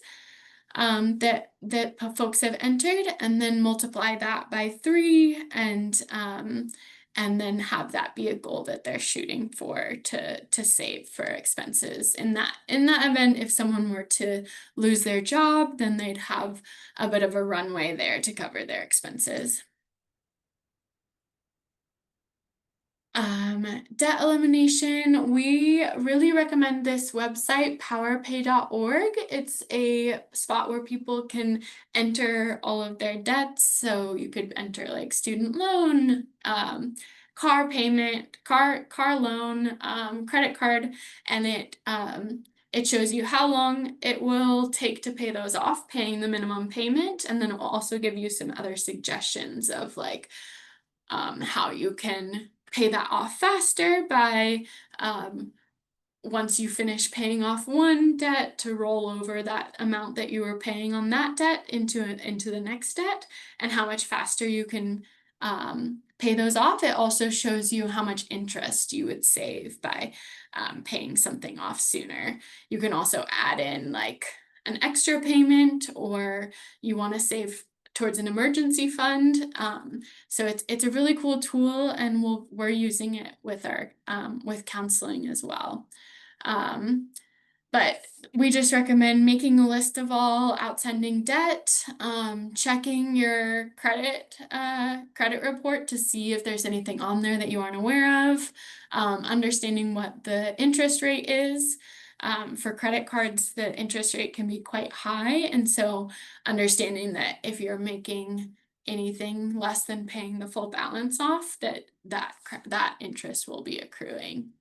B: that folks have entered, and then multiply that by 3, and then have that be a goal that they're shooting for to save for expenses. In that event, if someone were to lose their job, then they'd have a bit of a runway there to cover their expenses. Debt elimination, we really recommend this website, powerpay.org. It's a spot where people can enter all of their debts. So you could enter like student loan, car payment, car loan, credit card, and it shows you how long it will take to pay those off, paying the minimum payment, and then it will also give you some other suggestions of like how you can pay that off faster by once you finish paying off one debt, to roll over that amount that you were paying on that debt into the next debt, and how much faster you can pay those off. It also shows you how much interest you would save by paying something off sooner. You can also add in like an extra payment, or you want to save towards an emergency fund. So it's a really cool tool, and we're using it with our with counseling as well. But we just recommend making a list of all outstanding debt, checking your credit report to see if there's anything on there that you aren't aware of, understanding what the interest rate is. For credit cards, the interest rate can be quite high, and so understanding that if you're making anything less than paying the full balance off, that interest will be accruing.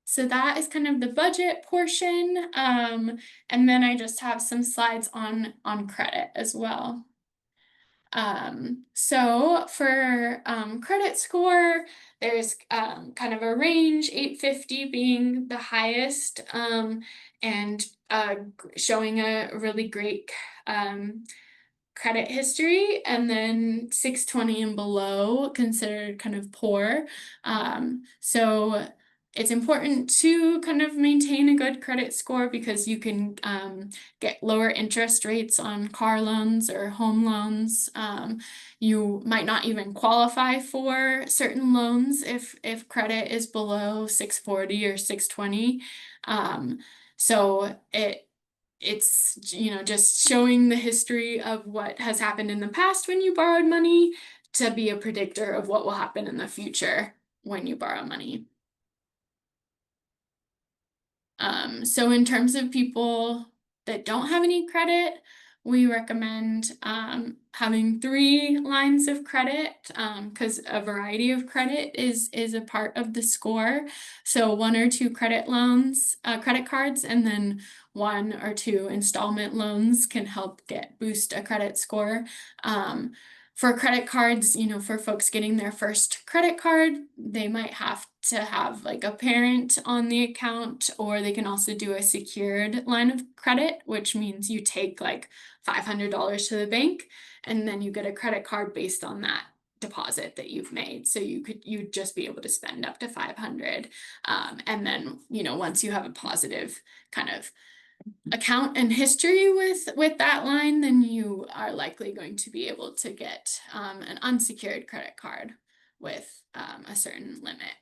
B: So that is kind of the budget portion. And then I just have some slides on credit as well. So for credit score, there's kind of a range, 850 being the highest, and showing a really great credit history, and then 620 and below considered kind of poor. So it's important to kind of maintain a good credit score because you can get lower interest rates on car loans or home loans. You might not even qualify for certain loans if credit is below 640 or 620. So it's just showing the history of what has happened in the past when you borrowed money to be a predictor of what will happen in the future when you borrow money. So in terms of people that don't have any credit, we recommend having 3 lines of credit because a variety of credit is a part of the score. So 1 or 2 credit cards, and then 1 or 2 installment loans can help boost a credit score. For credit cards, for folks getting their first credit card, they might have to have like a parent on the account, or they can also do a secured line of credit, which means you take like $500 to the bank and then you get a credit card based on that deposit that you've made. So you'd just be able to spend up to $500. And then, once you have a positive kind of account and history with that line, then you are likely going to be able to get an unsecured credit card with a certain limit.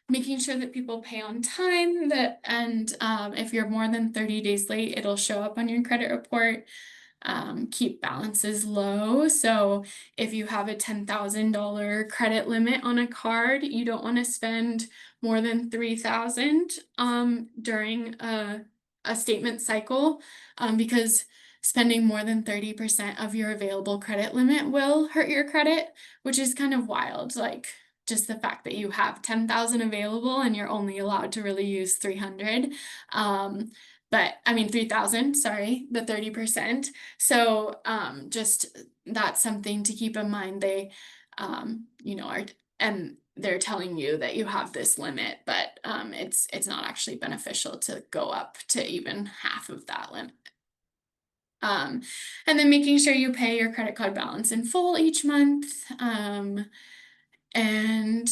B: Making sure that people pay on time, and if you're more than 30 days late, it'll show up on your credit report. Keep balances low. So if you have a $10,000 credit limit on a card, you don't want to spend more than $3,000 during a statement cycle, because spending more than 30% of your available credit limit will hurt your credit, which is kind of wild. Like, just the fact that you have 10,000 available and you're only allowed to really use 300. But I mean 3,000, sorry, the 30%. So just that's something to keep in mind. They and they're telling you that you have this limit, but it's not actually beneficial to go up to even half of that limit. And then making sure you pay your credit card balance in full each month. And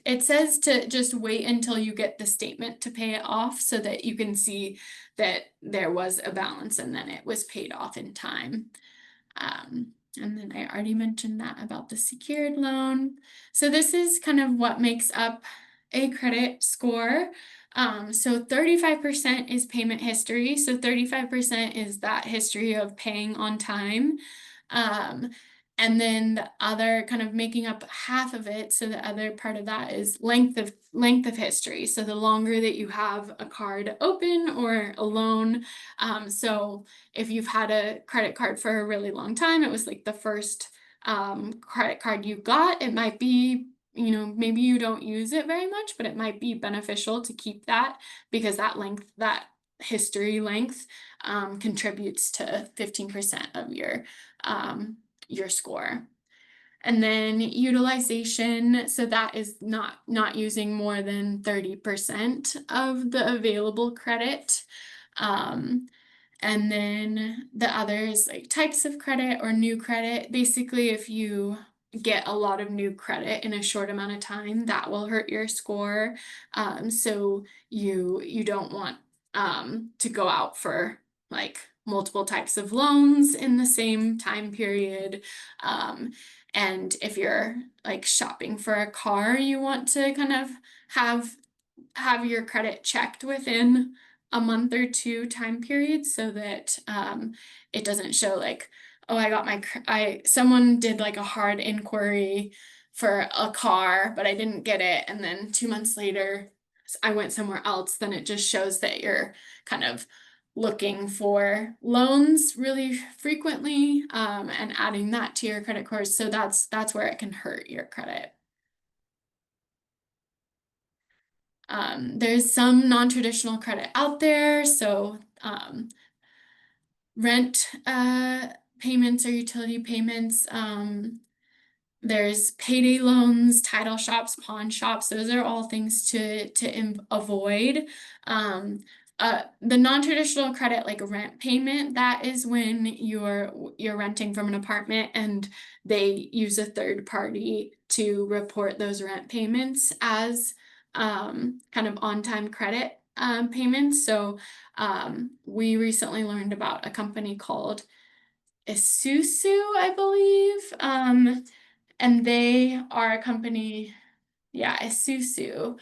B: it says to just wait until you get the statement to pay it off so that you can see that there was a balance and then it was paid off in time. And then I already mentioned that about the secured loan. So this is kind of what makes up a credit score. So 35% is payment history. So 35% is that history of paying on time. And then the other kind of making up half of it. So the other part of that is length of history. So the longer that you have a card open or a loan. So if you've had a credit card for a really long time, it was like the first credit card you got, it might be, maybe you don't use it very much, but it might be beneficial to keep that because that history length contributes to 15% of your score. And then utilization, so that is not using more than 30% of the available credit. And then the others, like types of credit or new credit. Basically, if you get a lot of new credit in a short amount of time, that will hurt your score. So you don't want to go out for like multiple types of loans in the same time period. And if you're like shopping for a car, you want to kind of have your credit checked within a month or two time period, so that it doesn't show like, oh, someone did like a hard inquiry for a car, but I didn't get it, and then 2 months later I went somewhere else. Then it just shows that you're kind of looking for loans really frequently, and adding that to your credit scores. So that's where it can hurt your credit. There's some non-traditional credit out there, so rent payments or utility payments. There's payday loans, title shops, pawn shops. Those are all things to avoid. The non-traditional credit, like a rent payment, that is when you're renting from an apartment and they use a third party to report those rent payments as kind of on-time credit payments. So we recently learned about a company called Isusu, I believe. And they are a company, yeah, Isusu.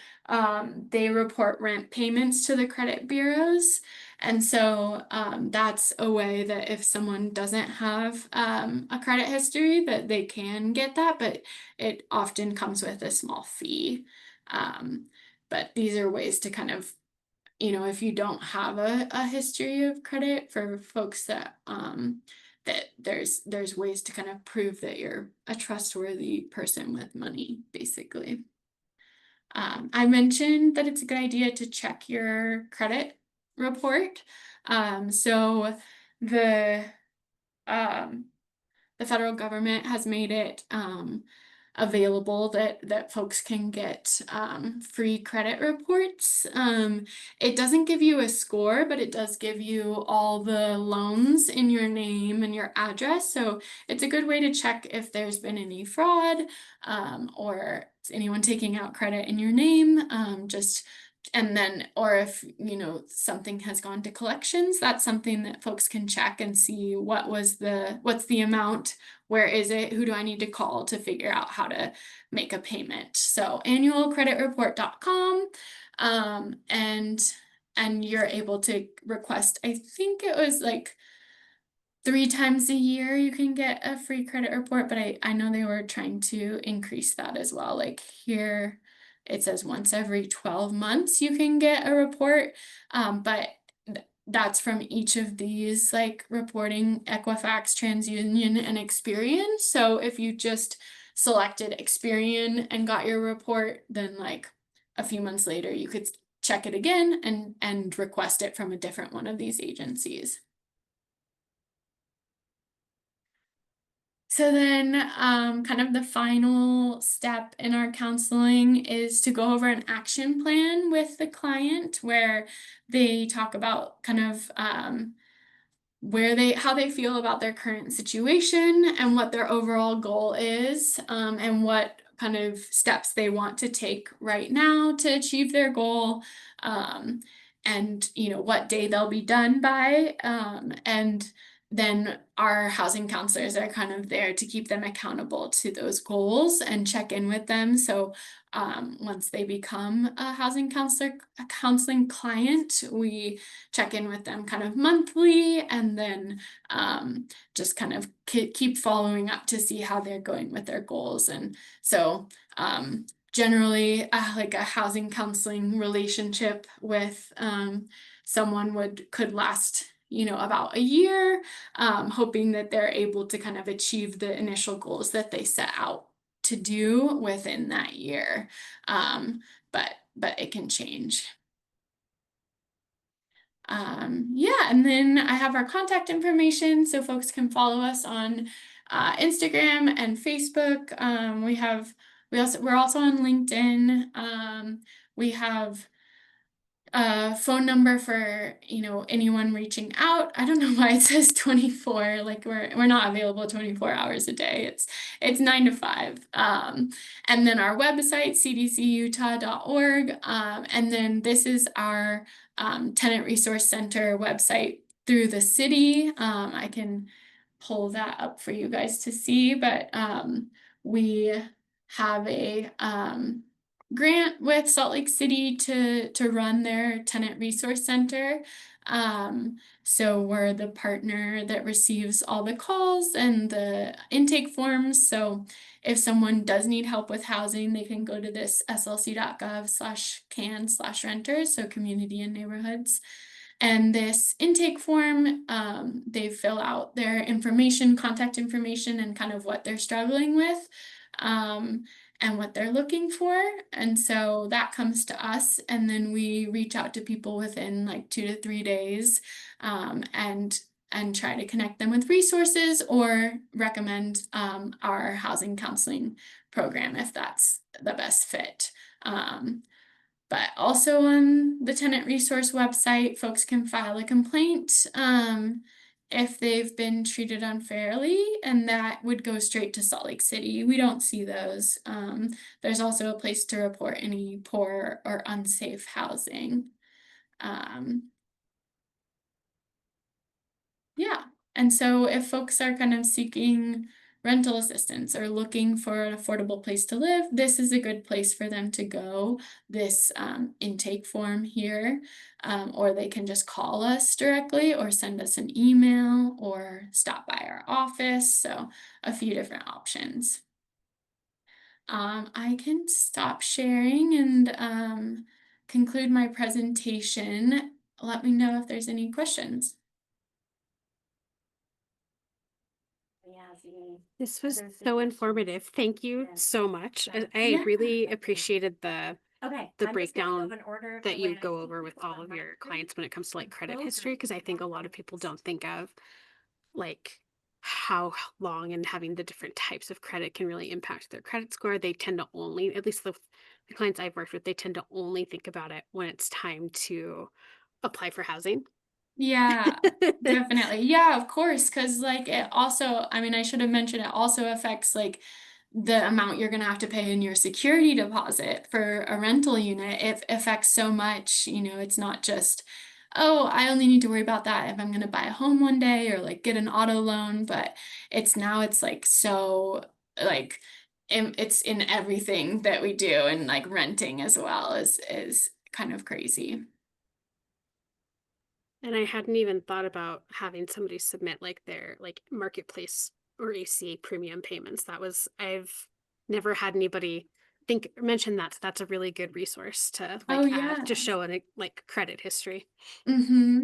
B: They report rent payments to the credit bureaus. And so that's a way that if someone doesn't have a credit history, that they can get that, but it often comes with a small fee. But these are ways to kind of, if you don't have a history of credit, for folks that there's ways to kind of prove that you're a trustworthy person with money, basically. I mentioned that it's a good idea to check your credit report. So the federal government has made it available that folks can get free credit reports. It doesn't give you a score, but it does give you all the loans in your name and your address. So it's a good way to check if there's been any fraud, or anyone taking out credit in your name. And then, or if, something has gone to collections, that's something that folks can check and see what's the amount, where is it, who do I need to call to figure out how to make a payment. So annualcreditreport.com, and you're able to request, I think it was like 3 times a year you can get a free credit report, but I know they were trying to increase that as well. Like here, it says once every 12 months you can get a report, but that's from each of these, like reporting Equifax, TransUnion, and Experian. So if you just selected Experian and got your report, then like a few months later you could check it again and request it from a different one of these agencies. So then kind of the final step in our counseling is to go over an action plan with the client, where they talk about kind of how they feel about their current situation and what their overall goal is, and what kind of steps they want to take right now to achieve their goal, and what day they'll be done by, and then our housing counselors are kind of there to keep them accountable to those goals and check in with them. So once they become a counseling client, we check in with them kind of monthly, and then just kind of keep following up to see how they're going with their goals. And so generally, like a housing counseling relationship with someone could last about a year, hoping that they're able to kind of achieve the initial goals that they set out to do within that year. But it can change. Yeah, and then I have our contact information so folks can follow us on Instagram and Facebook. We're also on LinkedIn. We have a phone number for anyone reaching out. I don't know why it says 24, like we're not available 24 hours a day. It's 9 to 5. And then our website, cdcutah.org. And then this is our Tenant Resource Center website through the city. I can pull that up for you guys to see, but we have a grant with Salt Lake City to run their tenant resource center. So we're the partner that receives all the calls and the intake forms. So if someone does need help with housing, they can go to this slc.gov/can/renters, so community and neighborhoods. And this intake form, they fill out their information, contact information, and kind of what they're struggling with. And what they're looking for. And so that comes to us, and then we reach out to people within like 2 to 3 days, and try to connect them with resources or recommend our housing counseling program if that's the best fit. But also on the tenant resource website, folks can file a complaint if they've been treated unfairly, and that would go straight to Salt Lake City. We don't see those. There's also a place to report any poor or unsafe housing. Yeah, and so if folks are kind of seeking rental assistance or looking for an affordable place to live, this is a good place for them to go. This intake form here, or they can just call us directly or send us an email or stop by our office. So a few different options. I can stop sharing and conclude my presentation. Let me know if there's any questions.
A: This was so informative. Thank you so much. I
B: Yeah.
A: really appreciated the
E: I'm
A: breakdown
E: just gonna go
A: that you go over with all of your clients when it comes to like credit history, because I think a lot of people don't think of like how long and having the different types of credit can really impact their credit score. They tend to only, at least the clients I've worked with, they tend to only think about it when it's time to apply for housing.
B: Yeah, definitely. Yeah, of course, because like it also, I mean, I should have mentioned it also affects like the amount you're gonna have to pay in your security deposit for a rental unit. It affects so much, it's not just, oh, I only need to worry about that if I'm gonna buy a home one day or like get an auto loan, but it's like so like it's in everything that we do, and like renting as well is kind of crazy.
A: And I hadn't even thought about having somebody submit like their like marketplace or ACA premium payments. I've never had anybody mention that. So that's a really good resource to
B: Oh,
A: like
B: yeah.
A: add to show an like credit history.
B: Mm-hmm.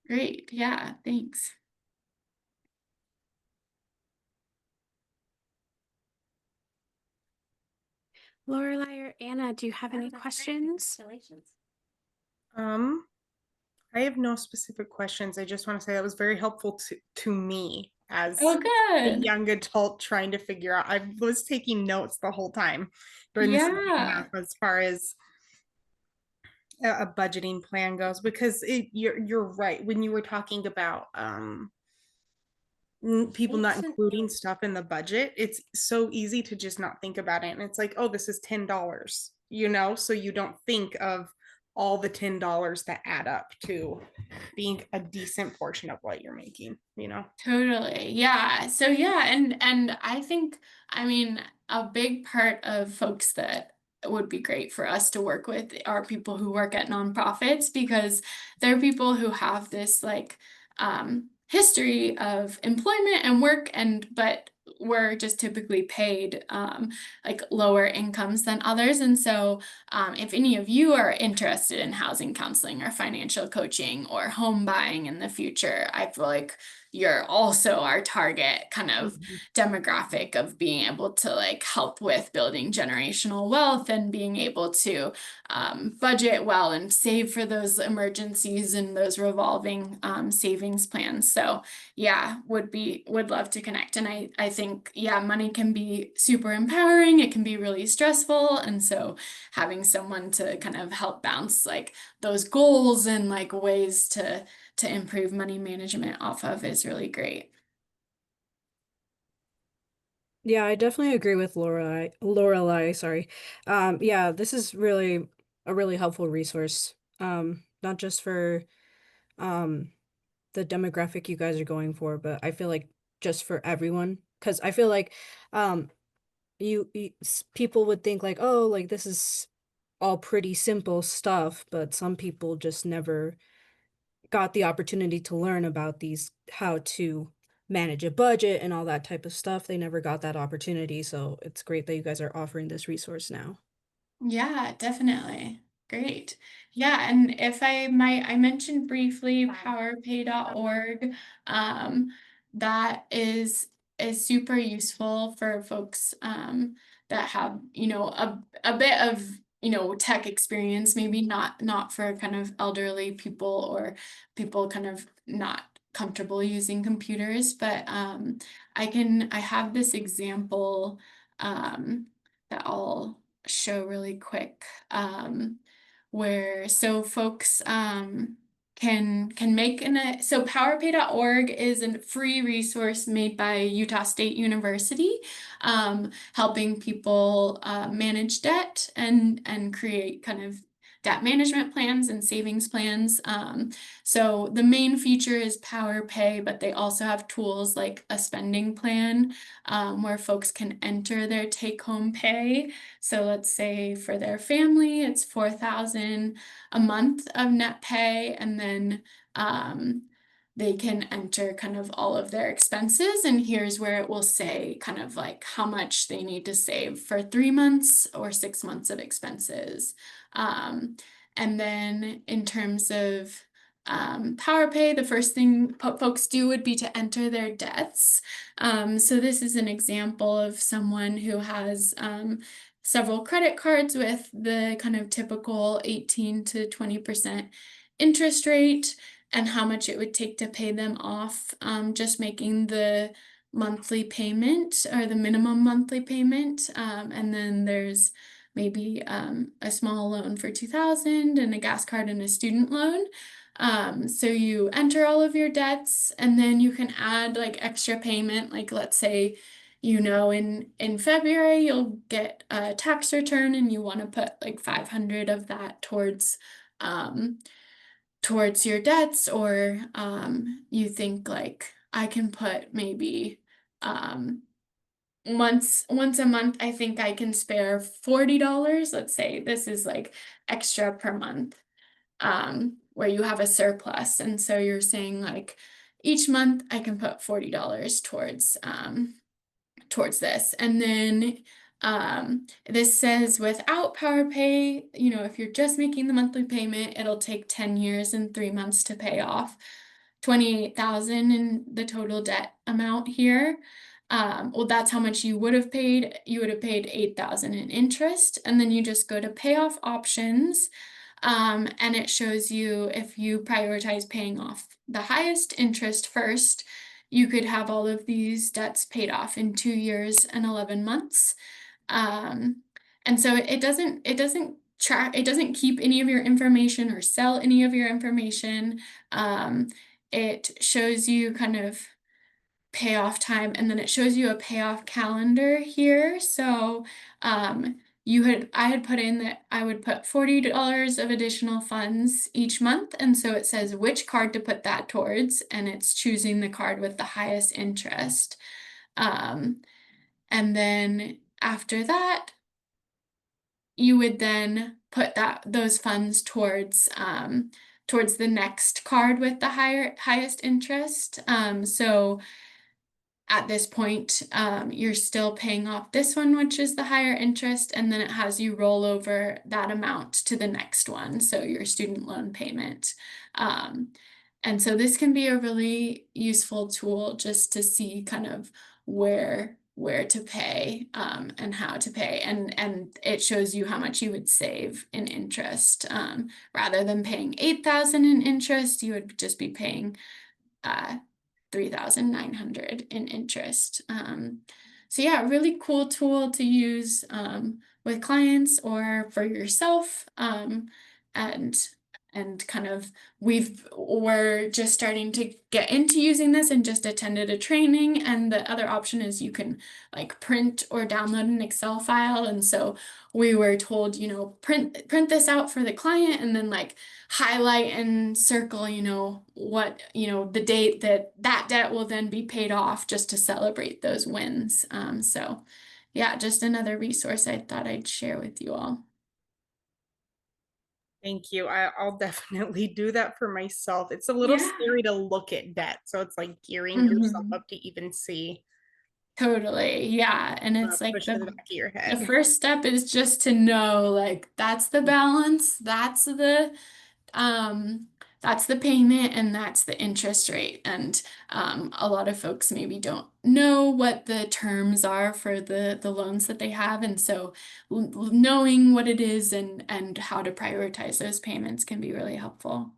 B: Great. Yeah, thanks.
A: Lorelai or Anna, do you have any questions?
C: I have no specific questions. I just want to say that was very helpful to me as
B: Oh,
C: a
B: good.
C: young adult trying to figure out. I was taking notes the whole time during this
B: Yeah.
C: as far as a budgeting plan goes, because you're right when you were talking about people not including stuff in the budget. It's so easy to just not think about it, and it's like, oh, this is $10, so you don't think of all the $10 that add up to being a decent portion of what you're making.
B: Totally. Yeah. So yeah, and I think, I mean, a big part of folks that would be great for us to work with are people who work at nonprofits, because they're people who have this like history of employment and work, but we're just typically paid like lower incomes than others. And so if any of you are interested in housing counseling or financial coaching or home buying in the future, I feel like you're also our target kind of demographic of being able to like help with building generational wealth and being able to budget well and save for those emergencies and those revolving savings plans. So yeah, would love to connect. And I think, yeah, money can be super empowering. It can be really stressful. And so having someone to kind of help bounce like those goals and like ways to improve money management off of is really great.
D: Yeah, I definitely agree with Lorelai, sorry. Yeah, this is really a really helpful resource. Not just for the demographic you guys are going for, but I feel like just for everyone, because I feel like um people would think like, oh, like this is all pretty simple stuff, but some people just never got the opportunity to learn about these, how to manage a budget and all that type of stuff. They never got that opportunity, so it's great that you guys are offering this resource now.
B: Yeah, definitely. Great. Yeah, and if I might, I mentioned briefly powerpay.org. Um, that is super useful for folks that have, a bit of, tech experience, maybe not for kind of elderly people or people kind of not comfortable using computers, but I have this example that I'll show really quick, where so folks can make so powerpay.org is a free resource made by Utah State University, helping people manage debt and create kind of debt management plans and savings plans. So the main feature is PowerPay, but they also have tools like a spending plan, where folks can enter their take-home pay. So let's say for their family, it's 4,000 a month of net pay, and then they can enter kind of all of their expenses. And here's where it will say kind of like how much they need to save for 3 months or 6 months of expenses. And then in terms of PowerPay, the first thing folks do would be to enter their debts. So this is an example of someone who has several credit cards with the kind of typical 18 to 20% interest rate and how much it would take to pay them off, just making the monthly payment or the minimum monthly payment. And then there's maybe a small loan for 2,000 and a gas card and a student loan. So you enter all of your debts and then you can add like extra payment, like let's say, in February you'll get a tax return and you want to put like 500 of that towards your debts, or you think like I can put maybe once a month I think I can spare $40. Let's say this is like extra per month, where you have a surplus. And so you're saying like each month I can put $40 towards this. And then this says without PowerPay, if you're just making the monthly payment, it'll take 10 years and 3 months to pay off 28,000 in the total debt amount here. Well, that's how much you would have paid. You would have paid 8,000 in interest, and then you just go to payoff options. And it shows you if you prioritize paying off the highest interest first, you could have all of these debts paid off in 2 years and 11 months. And so it doesn't track, it doesn't keep any of your information or sell any of your information. It shows you kind of payoff time, and then it shows you a payoff calendar here. So I had put in that I would put $40 of additional funds each month, and so it says which card to put that towards, and it's choosing the card with the highest interest. And then after that, you would then put those funds towards the next card with the highest interest. So at this point, you're still paying off this one, which is the higher interest, and then it has you roll over that amount to the next one, so your student loan payment. And so this can be a really useful tool just to see kind of where to pay, and how to pay, and it shows you how much you would save in interest. Rather than paying 8,000 in interest, you would just be paying 3,900 in interest. So yeah, really cool tool to use with clients or for yourself. And and kind of we're just starting to get into using this and just attended a training. And the other option is you can like print or download an Excel file. And so we were told, you know, print this out for the client and then like highlight and circle, you know, what, you know, the date that debt will then be paid off, just to celebrate those wins. So yeah, just another resource I thought I'd share with you all.
C: Thank you. I'll definitely do that for myself. It's a little
B: Yeah.
C: scary to look at debt, so it's like gearing yourself
B: Mhm.
C: up to even see,
B: Totally. Yeah. And it's like
C: push to the back of your
B: the
C: head.
B: first step is just to know, like, that's the balance, um that's the payment, and that's the interest rate. And a lot of folks maybe don't know what the terms are for the loans that they have, and so knowing what it is and how to prioritize those payments can be really helpful.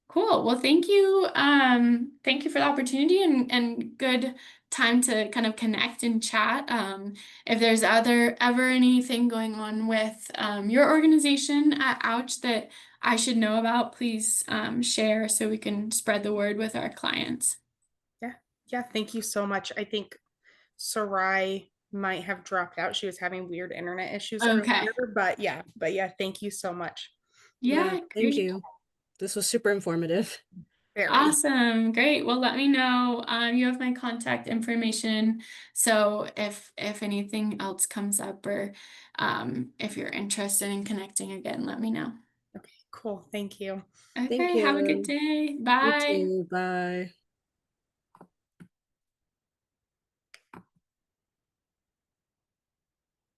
B: Cool. Well, thank you. Thank you for the opportunity and good time to kind of connect and chat. If there's ever anything going on with your organization at Ouch that I should know about, please share so we can spread the word with our clients.
C: Yeah. Yeah. Thank you so much. I think Sarai might have dropped out. She was having weird internet issues
B: Okay.
C: earlier, but yeah, thank you so much.
D: Yeah,
B: Yeah,
D: thank
B: great.
D: you. This was super informative.
C: Very.
B: Awesome. Great. Well, let me know. You have my contact information. So if anything else comes up, or if you're interested in connecting again, let me know.
C: Okay, cool. Thank you.
D: Thank
B: Okay, have a good
D: you.
B: day.
D: You
B: Bye.
D: too. Bye.